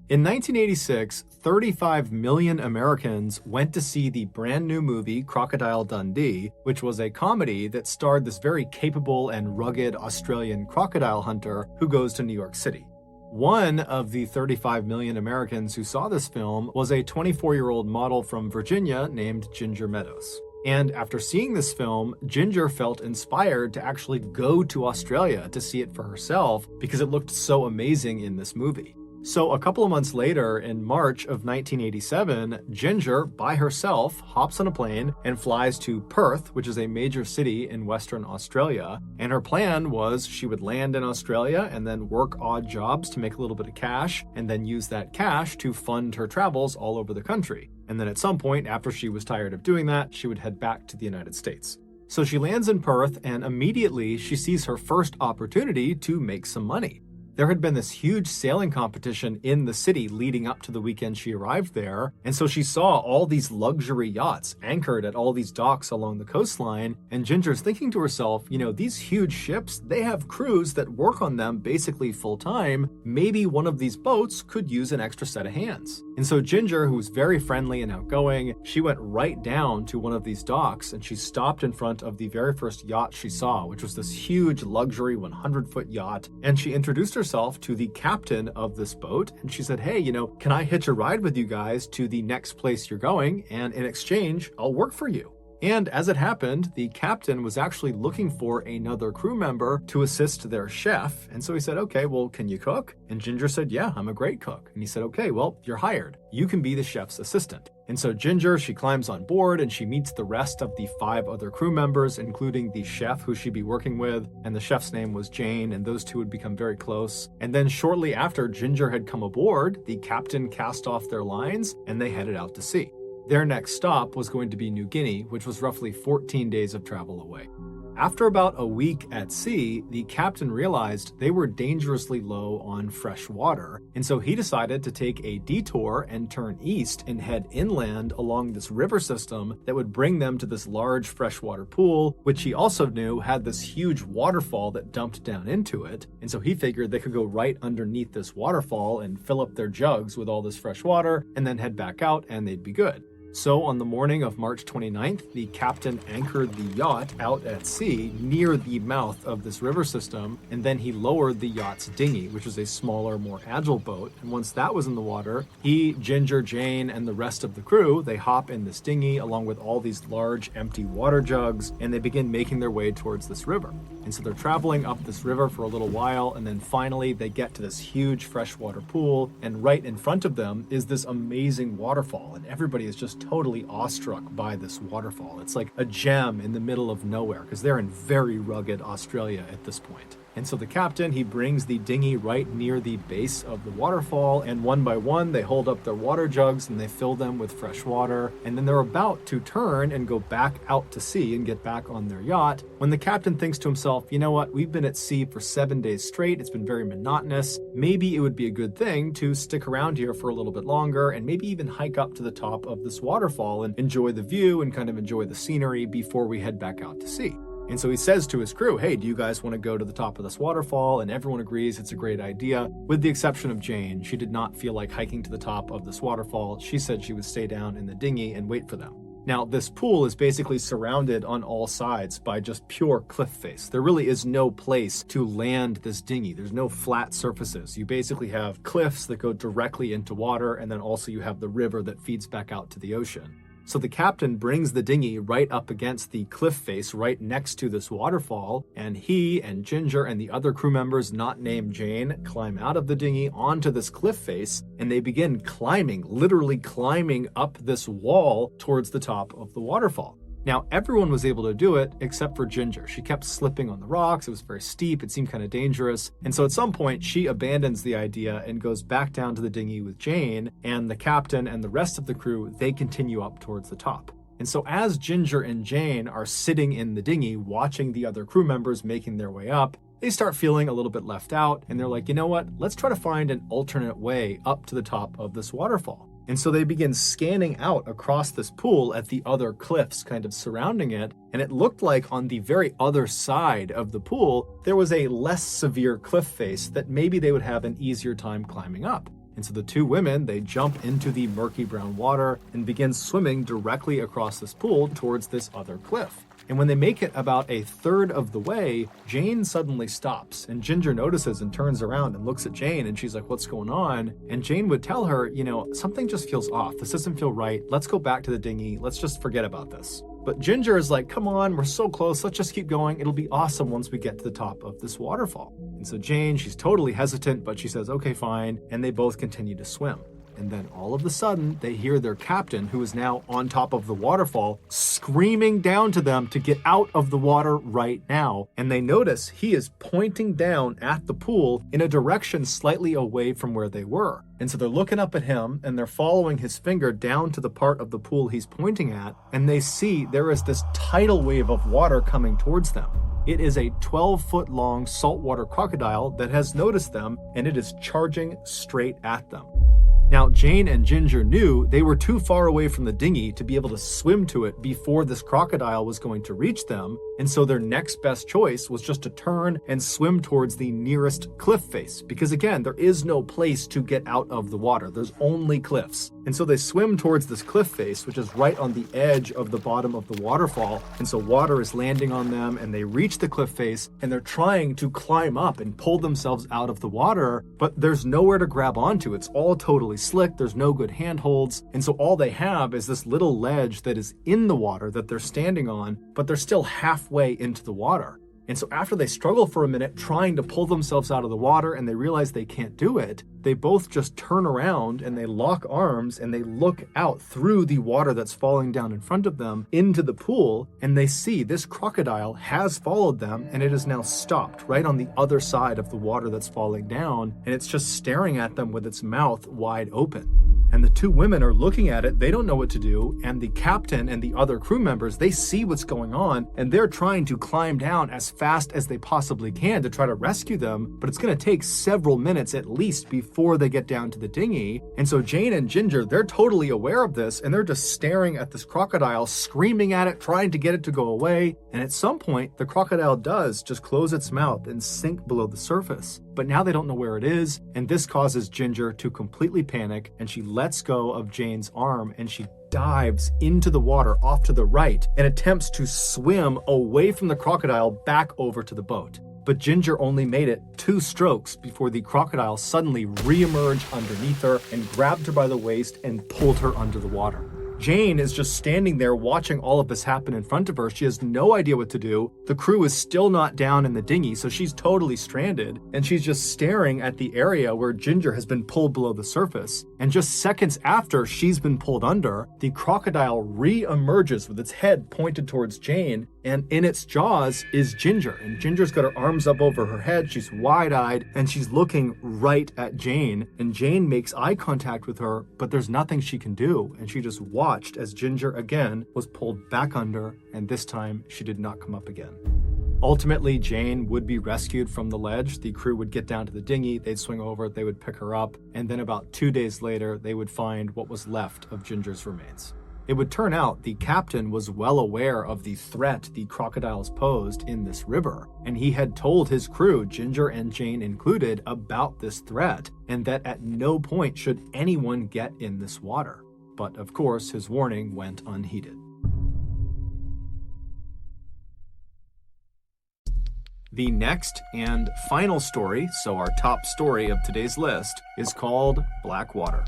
Speaker 1: In 1986, 35 million Americans went to see the brand new movie Crocodile Dundee, which was a comedy that starred this very capable and rugged Australian crocodile hunter who goes to New York City. One of the 35 million Americans who saw this film was a 24-year-old model from Virginia named Ginger Meadows. And after seeing this film, Ginger felt inspired to actually go to Australia to see it for herself because it looked so amazing in this movie. So a couple of months later, in March of 1987, Ginger, by herself, hops on a plane and flies to Perth, which is a major city in Western Australia. And her plan was she would land in Australia and then work odd jobs to make a little bit of cash, and then use that cash to fund her travels all over the country. And then at some point, after she was tired of doing that, she would head back to the United States. So she lands in Perth, and immediately she sees her first opportunity to make some money. There had been this huge sailing competition in the city leading up to the weekend she arrived there, and so she saw all these luxury yachts anchored at all these docks along the coastline, and Ginger's thinking to herself, these huge ships, they have crews that work on them basically full-time. Maybe one of these boats could use an extra set of hands. And so Ginger, who was very friendly and outgoing, she went right down to one of these docks, and she stopped in front of the very first yacht she saw, which was this huge luxury 100-foot yacht, and she introduced herself to the captain of this boat, and she said, hey, can I hitch a ride with you guys to the next place you're going, and in exchange, I'll work for you. And as it happened, the captain was actually looking for another crew member to assist their chef. And so he said, okay, well, can you cook? And Ginger said, yeah, I'm a great cook. And he said, okay, well, you're hired. You can be the chef's assistant. And so Ginger, she climbs on board and she meets the rest of the 5 other crew members, including the chef who she'd be working with. And the chef's name was Jane, and those two would become very close. And then shortly after Ginger had come aboard, the captain cast off their lines and they headed out to sea. Their next stop was going to be New Guinea, which was roughly 14 days of travel away. After about a week at sea, the captain realized they were dangerously low on fresh water, and so he decided to take a detour and turn east and head inland along this river system that would bring them to this large freshwater pool, which he also knew had this huge waterfall that dumped down into it. And so he figured they could go right underneath this waterfall and fill up their jugs with all this fresh water and then head back out and they'd be good. So on the morning of March 29th, the captain anchored the yacht out at sea near the mouth of this river system, and then he lowered the yacht's dinghy, which was a smaller, more agile boat. And once that was in the water, he, Ginger, Jane, and the rest of the crew, they hop in this dinghy along with all these large empty water jugs, and they begin making their way towards this river. And so they're traveling up this river for a little while, and then finally they get to this huge freshwater pool, and right in front of them is this amazing waterfall, and everybody is just totally awestruck by this waterfall. It's like a gem in the middle of nowhere, because they're in very rugged Australia at this point. And so the captain, he brings the dinghy right near the base of the waterfall, and one by one they hold up their water jugs and they fill them with fresh water, and then they're about to turn and go back out to sea and get back on their yacht when the captain thinks to himself, you know what, we've been at sea for 7 days straight, it's been very monotonous, maybe it would be a good thing to stick around here for a little bit longer and maybe even hike up to the top of this waterfall and enjoy the view and kind of enjoy the scenery before we head back out to sea. And so he says to his crew, hey, do you guys want to go to the top of this waterfall? And everyone agrees it's a great idea, with the exception of Jane. She did not feel like hiking to the top of this waterfall. She said she would stay down in the dinghy and wait for them. Now, this pool is basically surrounded on all sides by just pure cliff face. There really is no place to land this dinghy. There's no flat surfaces. You basically have cliffs that go directly into water, and then also you have the river that feeds back out to the ocean. So the captain brings the dinghy right up against the cliff face right next to this waterfall, and he and Ginger and the other crew members not named Jane climb out of the dinghy onto this cliff face, and they begin climbing, literally climbing up this wall towards the top of the waterfall. Now, everyone was able to do it except for Ginger. She kept slipping on the rocks. It was very steep. It seemed kind of dangerous. And so at some point, she abandons the idea and goes back down to the dinghy with Jane, and the captain and the rest of the crew, they continue up towards the top. And so as Ginger and Jane are sitting in the dinghy watching the other crew members making their way up, they start feeling a little bit left out, and they're like, you know what? Let's try to find an alternate way up to the top of this waterfall. And so they begin scanning out across this pool at the other cliffs kind of surrounding it, and it looked like on the very other side of the pool, there was a less severe cliff face that maybe they would have an easier time climbing up. And so the two women, they jump into the murky brown water and begin swimming directly across this pool towards this other cliff. And when they make it about a third of the way, Jane suddenly stops, and Ginger notices and turns around and looks at Jane, and she's like, what's going on? And Jane would tell her, you know, something just feels off. This doesn't feel right. Let's go back to the dinghy. Let's just forget about this. But Ginger is like, come on, we're so close. Let's just keep going. It'll be awesome once we get to the top of this waterfall. And so Jane, she's totally hesitant, but she says, okay, fine. And they both continue to swim. And then all of a sudden, they hear their captain, who is now on top of the waterfall, screaming down to them to get out of the water right now. And they notice he is pointing down at the pool in a direction slightly away from where they were. And so they're looking up at him and they're following his finger down to the part of the pool he's pointing at. And they see there is this tidal wave of water coming towards them. It is a 12-foot long saltwater crocodile that has noticed them, and it is charging straight at them. Now, Jane and Ginger knew they were too far away from the dinghy to be able to swim to it before this crocodile was going to reach them, and so their next best choice was just to turn and swim towards the nearest cliff face, because again, there is no place to get out of the water. There's only cliffs. And so they swim towards this cliff face, which is right on the edge of the bottom of the waterfall, and so water is landing on them, and they reach the cliff face, and they're trying to climb up and pull themselves out of the water, but there's nowhere to grab onto. It's all totally slick, there's no good handholds, and so all they have is this little ledge that is in the water that they're standing on, but they're still halfway into the water. And so after they struggle for a minute trying to pull themselves out of the water and they realize they can't do it, they both just turn around and they lock arms and they look out through the water that's falling down in front of them into the pool, and they see this crocodile has followed them and it is now stopped right on the other side of the water that's falling down, and it's just staring at them with its mouth wide open. And the two women are looking at it, they don't know what to do, and the captain and the other crew members, they see what's going on, and they're trying to climb down as fast as they possibly can to try to rescue them, but it's going to take several minutes at least before they get down to the dinghy. And so Jane and Ginger, they're totally aware of this, and they're just staring at this crocodile, screaming at it, trying to get it to go away, and at some point, the crocodile does just close its mouth and sink below the surface. But now they don't know where it is, and this causes Ginger to completely panic, and she lets go of Jane's arm and she dives into the water off to the right and attempts to swim away from the crocodile back over to the boat. But Ginger only made it 2 strokes before the crocodile suddenly re-emerged underneath her and grabbed her by the waist and pulled her under the water. Jane is just standing there watching all of this happen in front of her. She has no idea what to do. The crew is still not down in the dinghy, so she's totally stranded, and she's just staring at the area where Ginger has been pulled below the surface. And just seconds after she's been pulled under, the crocodile re-emerges with its head pointed towards Jane, and in its jaws is Ginger. And Ginger's got her arms up over her head, she's wide-eyed, and she's looking right at Jane. And Jane makes eye contact with her, but there's nothing she can do, and she just watched as Ginger again was pulled back under, and this time she did not come up again. Ultimately, Jane would be rescued from the ledge. The crew would get down to the dinghy, they'd swing over, they would pick her up, and then about 2 days later, they would find what was left of Ginger's remains. It would turn out the captain was well aware of the threat the crocodiles posed in this river, and he had told his crew, Ginger and Jane included, about this threat, and that at no point should anyone get in this water. But of course, his warning went unheeded. The next and final story, so our top story of today's list, is called Blackwater.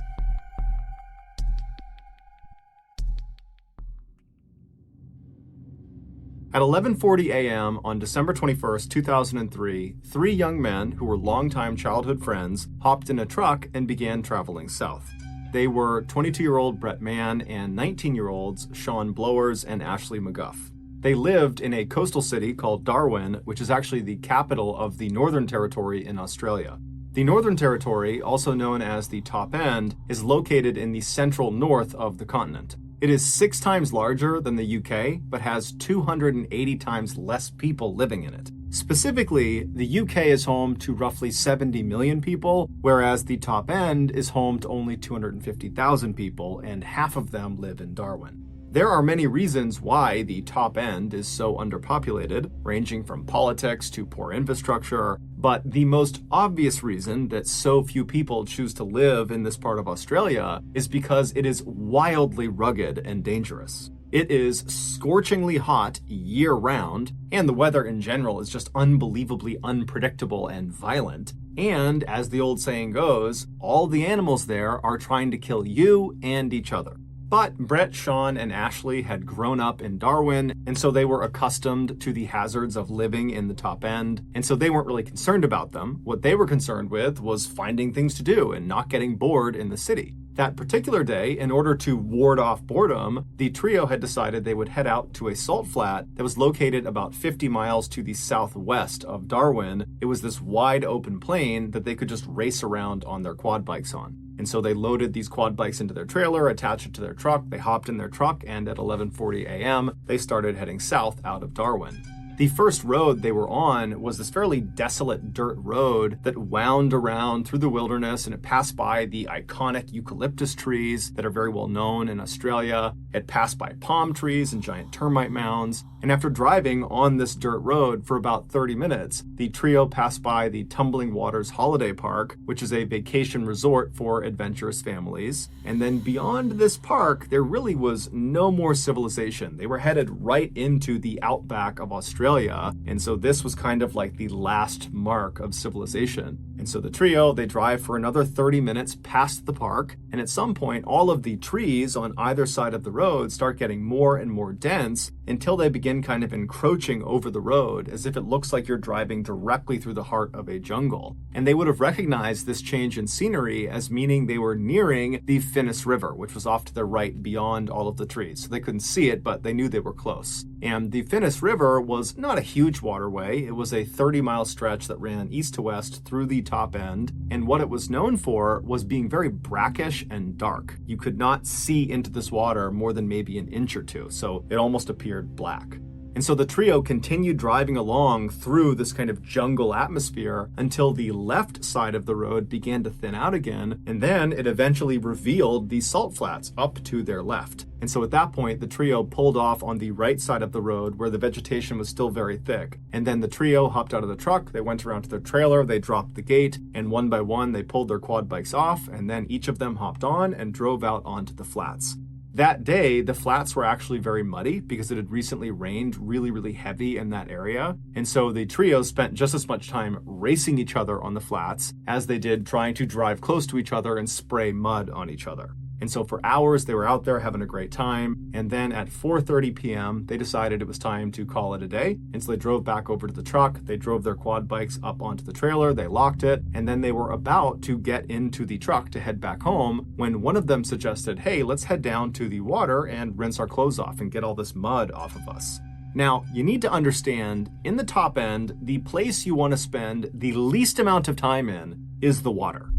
Speaker 1: At 11:40 a.m. on December 21st, 2003, 3 young men who were longtime childhood friends hopped in a truck and began traveling south. They were 22-year-old Brett Mann and 19-year-olds Sean Blowers and Ashley McGuff. They lived in a coastal city called Darwin, which is actually the capital of the Northern Territory in Australia. The Northern Territory, also known as the Top End, is located in the central north of the continent. It is 6 times larger than the UK, but has 280 times less people living in it. Specifically, the UK is home to roughly 70 million people, whereas the Top End is home to only 250,000 people, and half of them live in Darwin. There are many reasons why the Top End is so underpopulated, ranging from politics to poor infrastructure, but the most obvious reason that so few people choose to live in this part of Australia is because it is wildly rugged and dangerous. It is scorchingly hot year-round, and the weather in general is just unbelievably unpredictable and violent. And, as the old saying goes, all the animals there are trying to kill you and each other. But Brett, Sean, and Ashley had grown up in Darwin, and so they were accustomed to the hazards of living in the top end, and so they weren't really concerned about them. What they were concerned with was finding things to do and not getting bored in the city. That particular day, in order to ward off boredom, the trio had decided they would head out to a salt flat that was located about 50 miles to the southwest of Darwin. It was this wide open plain that they could just race around on their quad bikes on. And so they loaded these quad bikes into their trailer, attached it to their truck, they hopped in their truck, and at 11:40 a.m., they started heading south out of Darwin. The first road they were on was this fairly desolate dirt road that wound around through the wilderness, and it passed by the iconic eucalyptus trees that are very well known in Australia. It passed by palm trees and giant termite mounds. And after driving on this dirt road for about 30 minutes, the trio passed by the Tumbling Waters Holiday Park, which is a vacation resort for adventurous families. And then beyond this park, there really was no more civilization. They were headed right into the outback of Australia. And so this was kind of like the last mark of civilization. And so the trio, they drive for another 30 minutes past the park. And at some point, all of the trees on either side of the road start getting more and more dense until they begin kind of encroaching over the road, as if it looks like you're driving directly through the heart of a jungle. And they would have recognized this change in scenery as meaning they were nearing the Finnis River, which was off to their right beyond all of the trees. So they couldn't see it, but they knew they were close. And the Finnis River was not a huge waterway. It was a 30-mile stretch that ran east to west through the top end. And what it was known for was being very brackish and dark. You could not see into this water more than maybe an inch or two, so it almost appeared black. And so the trio continued driving along through this kind of jungle atmosphere until the left side of the road began to thin out again, and then it eventually revealed the salt flats up to their left. And so at that point, the trio pulled off on the right side of the road where the vegetation was still very thick. And then the trio hopped out of the truck, they went around to their trailer, they dropped the gate, and one by one they pulled their quad bikes off, and then each of them hopped on and drove out onto the flats. That day, the flats were actually very muddy because it had recently rained really, really heavy in that area. And so the trio spent just as much time racing each other on the flats as they did trying to drive close to each other and spray mud on each other. And so for hours, they were out there having a great time. And then at 4:30 p.m., they decided it was time to call it a day. And so they drove back over to the truck. They drove their quad bikes up onto the trailer. They locked it. And then they were about to get into the truck to head back home when one of them suggested, hey, let's head down to the water and rinse our clothes off and get all this mud off of us. Now, you need to understand, in the top end, the place you want to spend the least amount of time in is the water.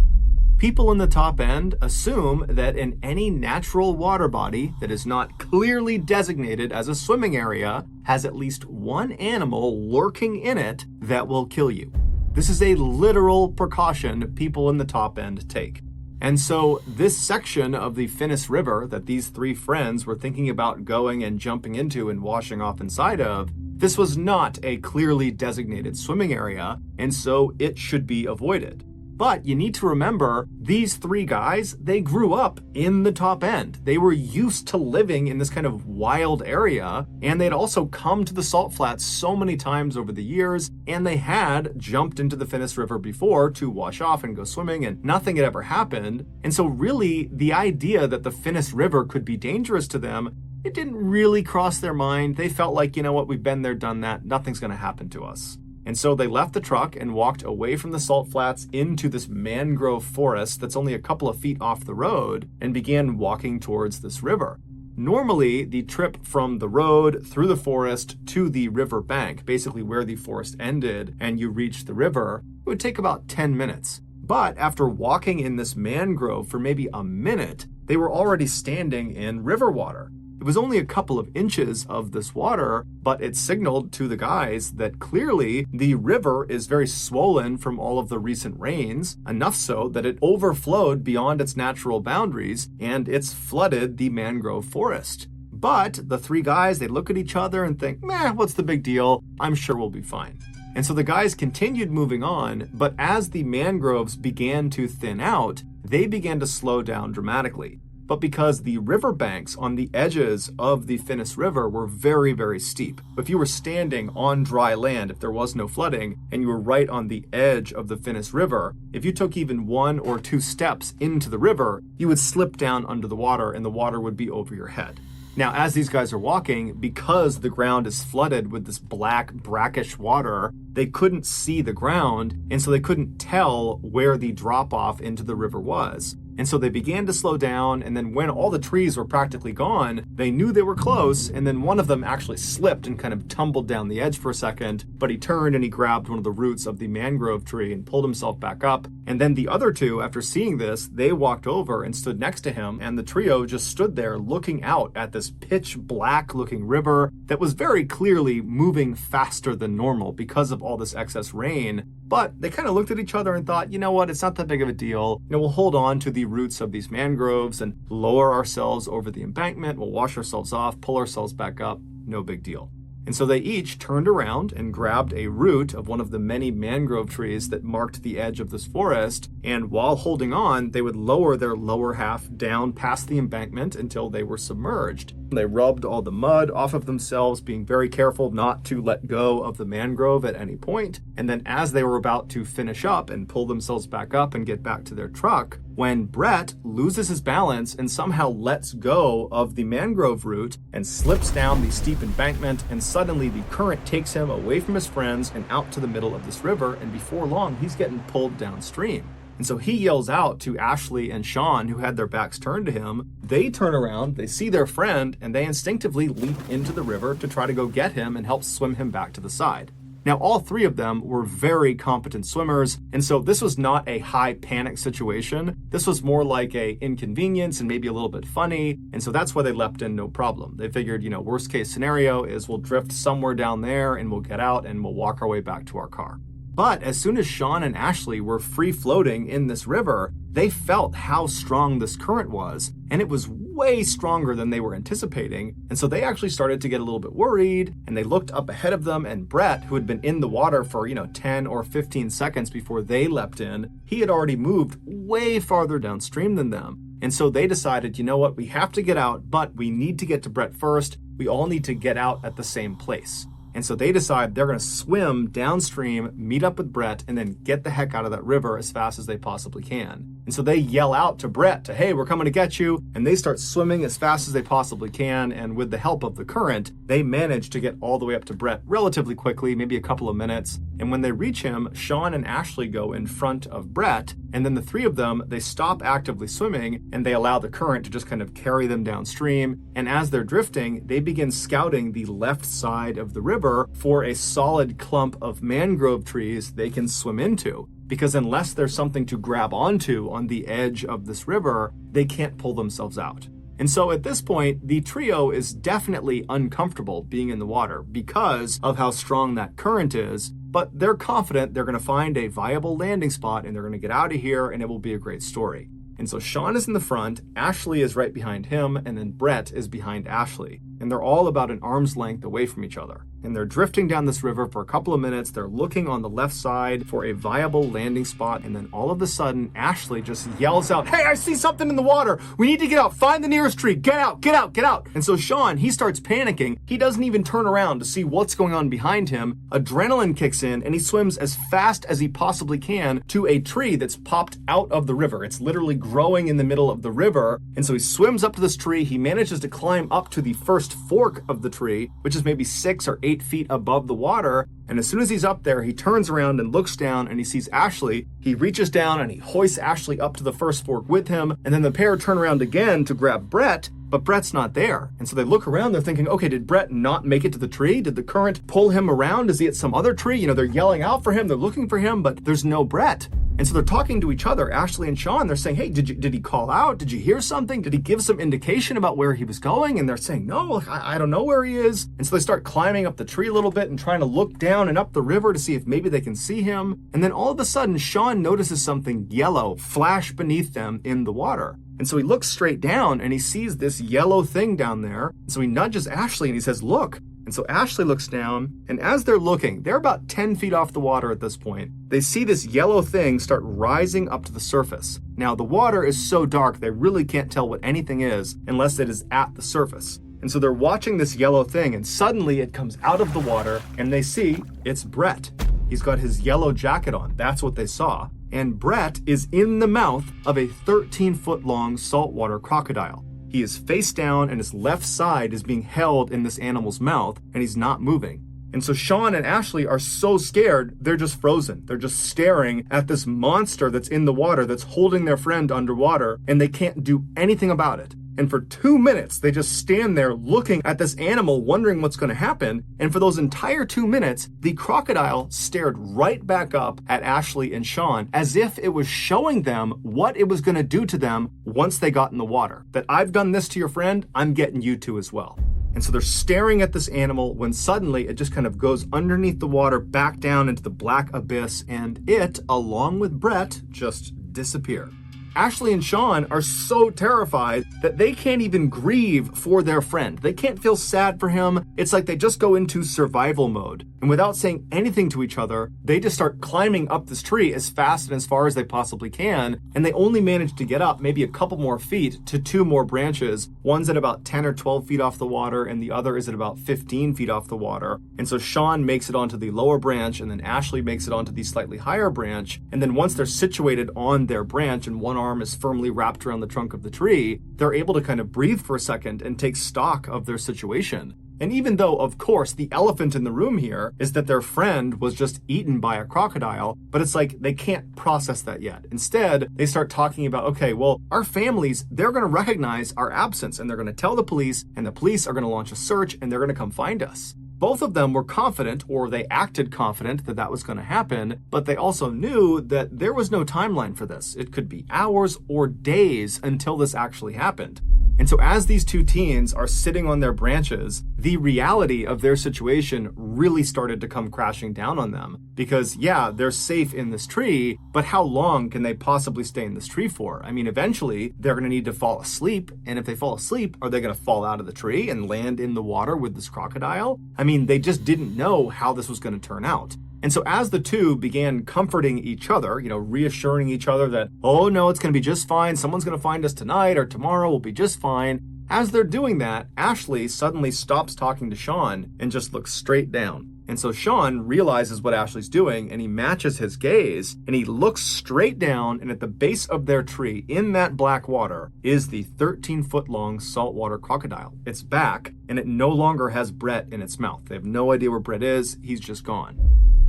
Speaker 1: People in the top end assume that in any natural water body that is not clearly designated as a swimming area has at least one animal lurking in it that will kill you. This is a literal precaution people in the top end take. And so this section of the Finnis River that these three friends were thinking about going and jumping into and washing off inside of, this was not a clearly designated swimming area, and so it should be avoided. But you need to remember, these three guys, they grew up in the top end. They were used to living in this kind of wild area, and they'd also come to the salt flats so many times over the years, and they had jumped into the Finnis River before to wash off and go swimming, and nothing had ever happened. And so really, the idea that the Finnis River could be dangerous to them, it didn't really cross their mind. They felt like, you know what, we've been there, done that, nothing's gonna happen to us. And so they left the truck and walked away from the salt flats into this mangrove forest that's only a couple of feet off the road and began walking towards this river. Normally, the trip from the road through the forest to the river bank, basically where the forest ended and you reach the river, it would take about 10 minutes. But after walking in this mangrove for maybe a minute, they were already standing in river water. It was only a couple of inches of this water, but it signaled to the guys that clearly the river is very swollen from all of the recent rains, enough so that it overflowed beyond its natural boundaries and it's flooded the mangrove forest. But the three guys, they look at each other and think, meh, what's the big deal? I'm sure we'll be fine. And so the guys continued moving on, but as the mangroves began to thin out, they began to slow down dramatically. but because the riverbanks on the edges of the Finnis River were very, very steep. If you were standing on dry land, if there was no flooding, and you were right on the edge of the Finnis River, if you took even 1 or 2 steps into the river, you would slip down under the water and the water would be over your head. Now, as these guys are walking, because the ground is flooded with this black, brackish water, they couldn't see the ground, and so they couldn't tell where the drop-off into the river was. And so they began to slow down, and then when all the trees were practically gone, they knew they were close, and then one of them actually slipped and kind of tumbled down the edge for a second, but he turned and he grabbed one of the roots of the mangrove tree and pulled himself back up. And then the other two, after seeing this, they walked over and stood next to him, and the trio just stood there looking out at this pitch black looking river that was very clearly moving faster than normal because of all this excess rain. But they kind of looked at each other and thought, you know what, it's not that big of a deal. We'll hold on to the roots of these mangroves and lower ourselves over the embankment. We'll wash ourselves off, pull ourselves back up. No big deal. And so they each turned around and grabbed a root of one of the many mangrove trees that marked the edge of this forest, and while holding on, they would lower their lower half down past the embankment until they were submerged. They rubbed all the mud off of themselves, being very careful not to let go of the mangrove at any point. And then as they were about to finish up and pull themselves back up and get back to their truck, when Brett loses his balance and somehow lets go of the mangrove root and slips down the steep embankment, and suddenly the current takes him away from his friends and out to the middle of this river, and before long he's getting pulled downstream. And so he yells out to Ashley and Sean, who had their backs turned to him. They turn around, they see their friend, and they instinctively leap into the river to try to go get him and help swim him back to the side. Now, all three of them were very competent swimmers, and so this was not a high panic situation. This was more like a inconvenience and maybe a little bit funny, and so that's why they leapt in no problem. They figured, worst case scenario is we'll drift somewhere down there and we'll get out and we'll walk our way back to our car. But as soon as Sean and Ashley were free floating in this river, they felt how strong this current was, and it was way stronger than they were anticipating. And so they actually started to get a little bit worried, and they looked up ahead of them, and Brett, who had been in the water for, 10 or 15 seconds before they leapt in, he had already moved way farther downstream than them. And so they decided, you know what, we have to get out, but we need to get to Brett first. We all need to get out at the same place. And so they decide they're going to swim downstream, meet up with Brett, and then get the heck out of that river as fast as they possibly can. And so they yell out to Brett hey, we're coming to get you. And they start swimming as fast as they possibly can. And with the help of the current, they manage to get all the way up to Brett relatively quickly, maybe a couple of minutes. And when they reach him, Sean and Ashley go in front of Brett. And then the three of them, they stop actively swimming and they allow the current to just kind of carry them downstream. And as they're drifting, they begin scouting the left side of the river for a solid clump of mangrove trees they can swim into. Because unless there's something to grab onto on the edge of this river, they can't pull themselves out. And so at this point, the trio is definitely uncomfortable being in the water because of how strong that current is, but they're confident they're going to find a viable landing spot and they're going to get out of here and it will be a great story. And so Sean is in the front, Ashley is right behind him, and then Brett is behind Ashley. And they're all about an arm's length away from each other. And they're drifting down this river for a couple of minutes. They're looking on the left side for a viable landing spot. And then all of a sudden, Ashley just yells out, hey, I see something in the water. We need to get out. Find the nearest tree. Get out, get out, get out. And so Sean, he starts panicking. He doesn't even turn around to see what's going on behind him. Adrenaline kicks in and he swims as fast as he possibly can to a tree that's popped out of the river. It's literally growing in the middle of the river. And so he swims up to this tree. He manages to climb up to the first fork of the tree, which is maybe 6 or 8 feet above the water. And as soon as he's up there, he turns around and looks down and he sees Ashley. He reaches down and he hoists Ashley up to the first fork with him. And then the pair turn around again to grab Brett, but Brett's not there. And so they look around, they're thinking, okay, did Brett not make it to the tree? Did the current pull him around? Is he at some other tree? They're yelling out for him, they're looking for him, but there's no Brett. And so they're talking to each other, Ashley and Sean. They're saying, hey, did he call out? Did you hear something? Did he give some indication about where he was going? And they're saying, no, I don't know where he is. And so they start climbing up the tree a little bit and trying to look down and up the river to see if maybe they can see him. And then all of a sudden, Sean notices something yellow flash beneath them in the water. And so he looks straight down and he sees this yellow thing down there. So he nudges Ashley and he says, look. And so Ashley looks down, and as they're looking, they're about 10 feet off the water at this point. They see this yellow thing start rising up to the surface. Now, the water is so dark they really can't tell what anything is unless it is at the surface. And so they're watching this yellow thing, and suddenly it comes out of the water, and they see it's Brett. He's got his yellow jacket on. That's what they saw. And Brett is in the mouth of a 13-foot-long saltwater crocodile. He is face down, and his left side is being held in this animal's mouth, and he's not moving. And so Sean and Ashley are so scared, they're just frozen. They're just staring at this monster that's in the water, that's holding their friend underwater, and they can't do anything about it. And for 2 minutes, they just stand there looking at this animal, wondering what's going to happen. And for those entire 2 minutes, the crocodile stared right back up at Ashley and Sean as if it was showing them what it was going to do to them once they got in the water. That I've done this to your friend, I'm getting you to as well. And so they're staring at this animal when suddenly it just kind of goes underneath the water back down into the black abyss, and it, along with Brett, just disappear. Ashley and Sean are so terrified that they can't even grieve for their friend. They can't feel sad for him. It's like they just go into survival mode. And without saying anything to each other, they just start climbing up this tree as fast and as far as they possibly can. And they only manage to get up maybe a couple more feet to 2 more branches. One's at about 10 or 12 feet off the water, and the other is at about 15 feet off the water. And so Sean makes it onto the lower branch, and then Ashley makes it onto the slightly higher branch. And then once they're situated on their branch and one arm is firmly wrapped around the trunk of the tree, they're able to kind of breathe for a second and take stock of their situation. And even though, of course, the elephant in the room here is that their friend was just eaten by a crocodile, but it's like they can't process that yet. Instead, they start talking about, okay, well, our families, they're going to recognize our absence, and they're going to tell the police, and the police are going to launch a search, and they're going to come find us. Both of them were confident, or they acted confident, that that was going to happen, but they also knew that there was no timeline for this. It could be hours or days until this actually happened. And so as these two teens are sitting on their branches, the reality of their situation really started to come crashing down on them. Because yeah, they're safe in this tree, but how long can they possibly stay in this tree for? I mean, eventually they're going to need to fall asleep. And if they fall asleep, are they going to fall out of the tree and land in the water with this crocodile? I mean, they just didn't know how this was going to turn out. And so as the two began comforting each other, reassuring each other that, oh no, it's going to be just fine. Someone's going to find us tonight or tomorrow. We'll be just fine. As they're doing that, Ashley suddenly stops talking to Sean and just looks straight down. And so Sean realizes what Ashley's doing, and he matches his gaze, and he looks straight down, and at the base of their tree, in that black water, is the 13-foot-long saltwater crocodile. It's back, and it no longer has Brett in its mouth. They have no idea where Brett is. He's just gone.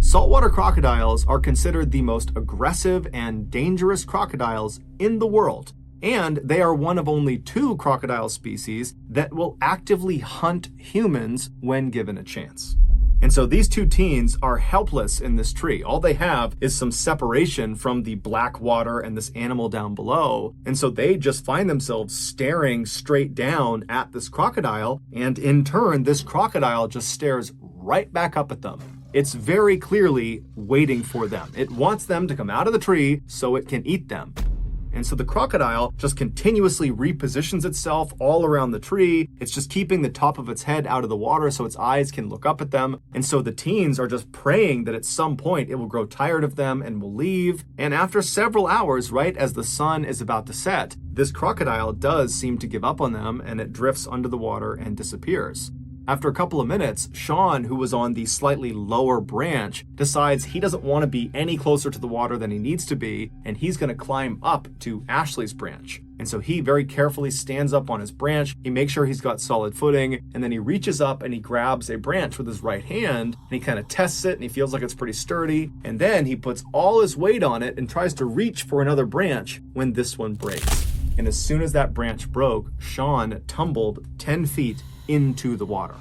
Speaker 1: Saltwater crocodiles are considered the most aggressive and dangerous crocodiles in the world. And they are one of only 2 crocodile species that will actively hunt humans when given a chance. And so these two teens are helpless in this tree. All they have is some separation from the black water and this animal down below. And so they just find themselves staring straight down at this crocodile. And in turn, this crocodile just stares right back up at them. It's very clearly waiting for them. It wants them to come out of the tree so it can eat them. And so the crocodile just continuously repositions itself all around the tree. It's just keeping the top of its head out of the water so its eyes can look up at them. And so the teens are just praying that at some point it will grow tired of them and will leave. And after several hours, right as the sun is about to set, this crocodile does seem to give up on them, and it drifts under the water and disappears. After a couple of minutes, Sean, who was on the slightly lower branch, decides he doesn't want to be any closer to the water than he needs to be, and he's going to climb up to Ashley's branch. And so he very carefully stands up on his branch, he makes sure he's got solid footing, and then he reaches up and he grabs a branch with his right hand, and he kind of tests it, and he feels like it's pretty sturdy, and then he puts all his weight on it and tries to reach for another branch when this one breaks. And as soon as that branch broke, Sean tumbled 10 feet into the water.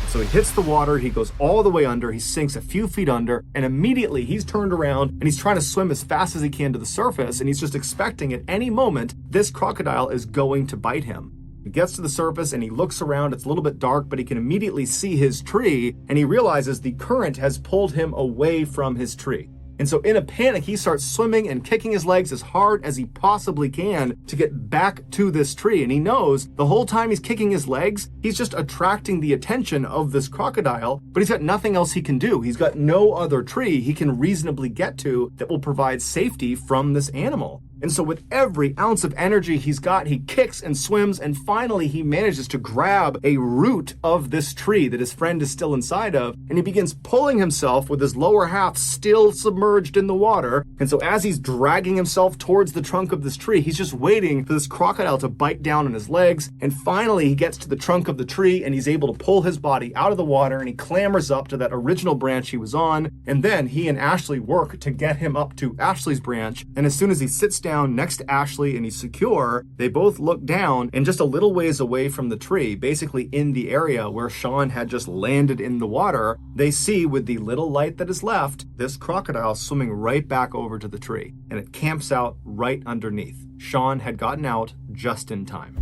Speaker 1: So he hits the water, he goes all the way under, he sinks a few feet under, and immediately he's turned around and he's trying to swim as fast as he can to the surface, and he's just expecting at any moment this crocodile is going to bite him. He gets to the surface and he looks around. It's a little bit dark, but he can immediately see his tree, and he realizes the current has pulled him away from his tree. And so in a panic, he starts swimming and kicking his legs as hard as he possibly can to get back to this tree. And he knows the whole time he's kicking his legs, he's just attracting the attention of this crocodile, but he's got nothing else he can do. He's got no other tree he can reasonably get to that will provide safety from this animal. And so with every ounce of energy he's got, he kicks and swims, and finally he manages to grab a root of this tree that his friend is still inside of, and he begins pulling himself with his lower half still submerged in the water. And so as he's dragging himself towards the trunk of this tree, he's just waiting for this crocodile to bite down on his legs, and finally he gets to the trunk of the tree and he's able to pull his body out of the water, and he clambers up to that original branch he was on, and then he and Ashley work to get him up to Ashley's branch. And as soon as he sits down next to Ashley and he's secure, they both look down, and just a little ways away from the tree, basically in the area where Sean had just landed in the water, they see with the little light that is left, this crocodile swimming right back over to the tree, and it camps out right underneath. Sean had gotten out just in time.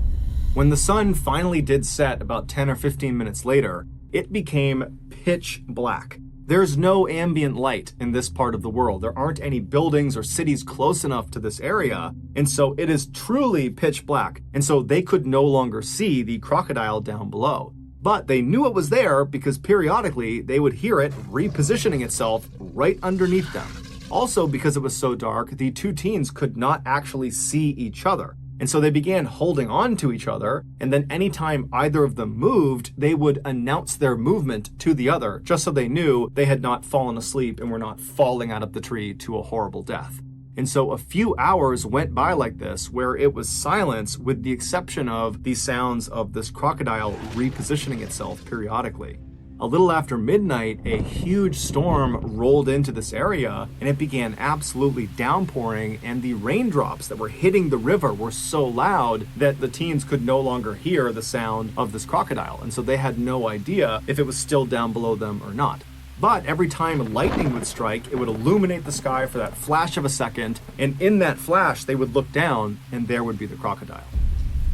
Speaker 1: When the sun finally did set about 10 or 15 minutes later, it became pitch black. There's no ambient light in this part of the world. There aren't any buildings or cities close enough to this area, and so it is truly pitch black. And so they could no longer see the crocodile down below. But they knew it was there because periodically they would hear it repositioning itself right underneath them. Also, because it was so dark, the two teens could not actually see each other. And so they began holding on to each other, and then anytime either of them moved, they would announce their movement to the other, just so they knew they had not fallen asleep and were not falling out of the tree to a horrible death. And so a few hours went by like this, where it was silence with the exception of the sounds of this crocodile repositioning itself periodically. A little after midnight, a huge storm rolled into this area, and it began absolutely downpouring, and the raindrops that were hitting the river were so loud that the teens could no longer hear the sound of this crocodile, and so they had no idea if it was still down below them or not. But every time lightning would strike, it would illuminate the sky for that flash of a second, and in that flash, they would look down, and there would be the crocodile.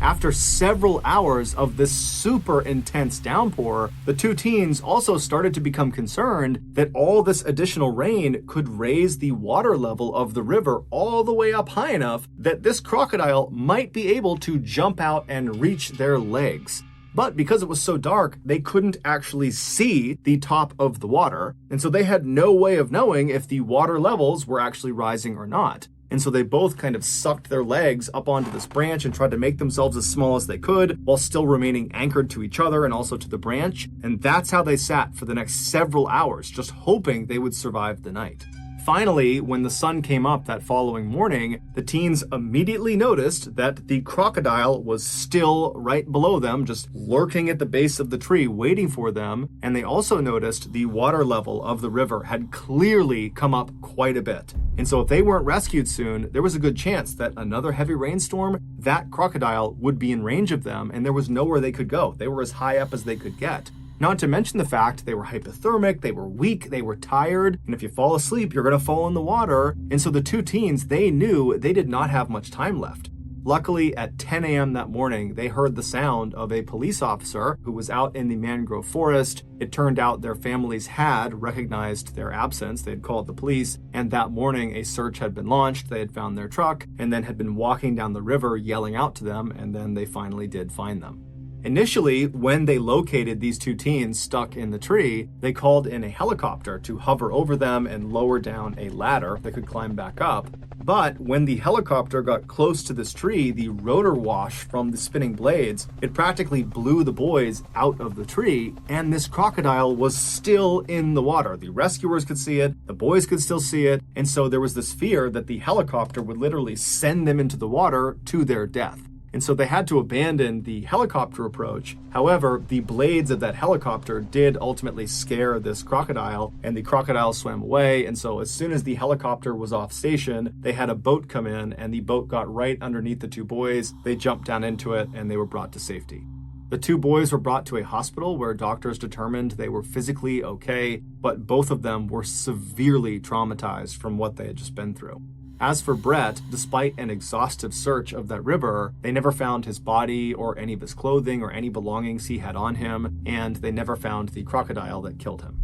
Speaker 1: After several hours of this super intense downpour, the two teens also started to become concerned that all this additional rain could raise the water level of the river all the way up high enough that this crocodile might be able to jump out and reach their legs. But because it was so dark, they couldn't actually see the top of the water, and so they had no way of knowing if the water levels were actually rising or not. And so they both kind of sucked their legs up onto this branch and tried to make themselves as small as they could while still remaining anchored to each other and also to the branch. And that's how they sat for the next several hours, just hoping they would survive the night. Finally, when the sun came up that following morning, the teens immediately noticed that the crocodile was still right below them, just lurking at the base of the tree, waiting for them. And they also noticed the water level of the river had clearly come up quite a bit. And so if they weren't rescued soon, there was a good chance that another heavy rainstorm, that crocodile would be in range of them, and there was nowhere they could go. They were as high up as they could get. Not to mention the fact they were hypothermic, they were weak, they were tired, and if you fall asleep, you're going to fall in the water. And so the two teens, they knew they did not have much time left. Luckily, at 10 a.m. that morning, they heard the sound of a police officer who was out in the mangrove forest. It turned out their families had recognized their absence. They had called the police, and that morning a search had been launched. They had found their truck and then had been walking down the river yelling out to them, and then they finally did find them. Initially, when they located these two teens stuck in the tree, they called in a helicopter to hover over them and lower down a ladder that could climb back up. But when the helicopter got close to this tree, the rotor wash from the spinning blades, it practically blew the boys out of the tree, and this crocodile was still in the water. The rescuers could see it, the boys could still see it, and so there was this fear that the helicopter would literally send them into the water to their death. And so they had to abandon the helicopter approach. However, the blades of that helicopter did ultimately scare this crocodile, and the crocodile swam away. And so as soon as the helicopter was off station, they had a boat come in, and the boat got right underneath the two boys. They jumped down into it, and they were brought to safety. The two boys were brought to a hospital where doctors determined they were physically okay, but both of them were severely traumatized from what they had just been through. As for Brett, despite an exhaustive search of that river, they never found his body or any of his clothing or any belongings he had on him, and they never found the crocodile that killed him.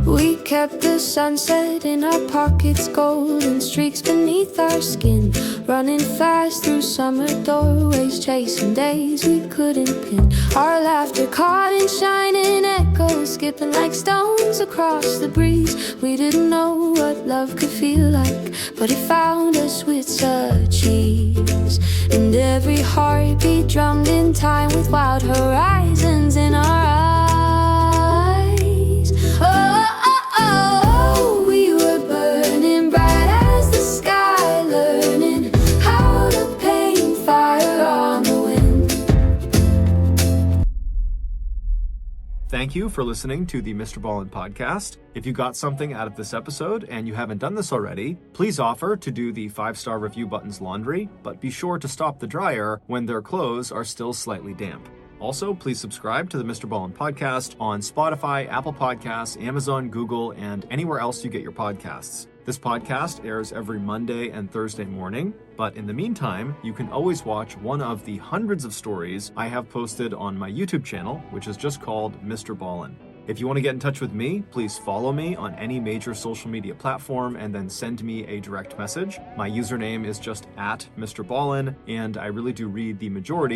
Speaker 2: We kept the sunset in our pockets, golden streaks beneath our skin, running fast through summer doorways, chasing days we couldn't pin. Our laughter caught in shining echoes, skipping like stones across the breeze. We didn't know what love could feel like, but it found us with such ease. And every heartbeat drummed in time with wild horizons in our eyes. Oh, oh, oh, oh, we were burning bright as the sky, learning how to paint fire on the wind.
Speaker 1: Thank you for listening to the Mr. Ballin podcast. If you got something out of this episode and you haven't done this already, please offer to do the 5-star review button's laundry, but be sure to stop the dryer when their clothes are still slightly damp. Also, please subscribe to the Mr. Ballin podcast on Spotify, Apple Podcasts, Amazon, Google, and anywhere else you get your podcasts. This podcast airs every Monday and Thursday morning, but in the meantime, you can always watch one of the hundreds of stories I have posted on my YouTube channel, which is just called Mr. Ballin. If you want to get in touch with me, please follow me on any major social media platform and then send me a direct message. My username is just @MrBallin, and I really do read the majority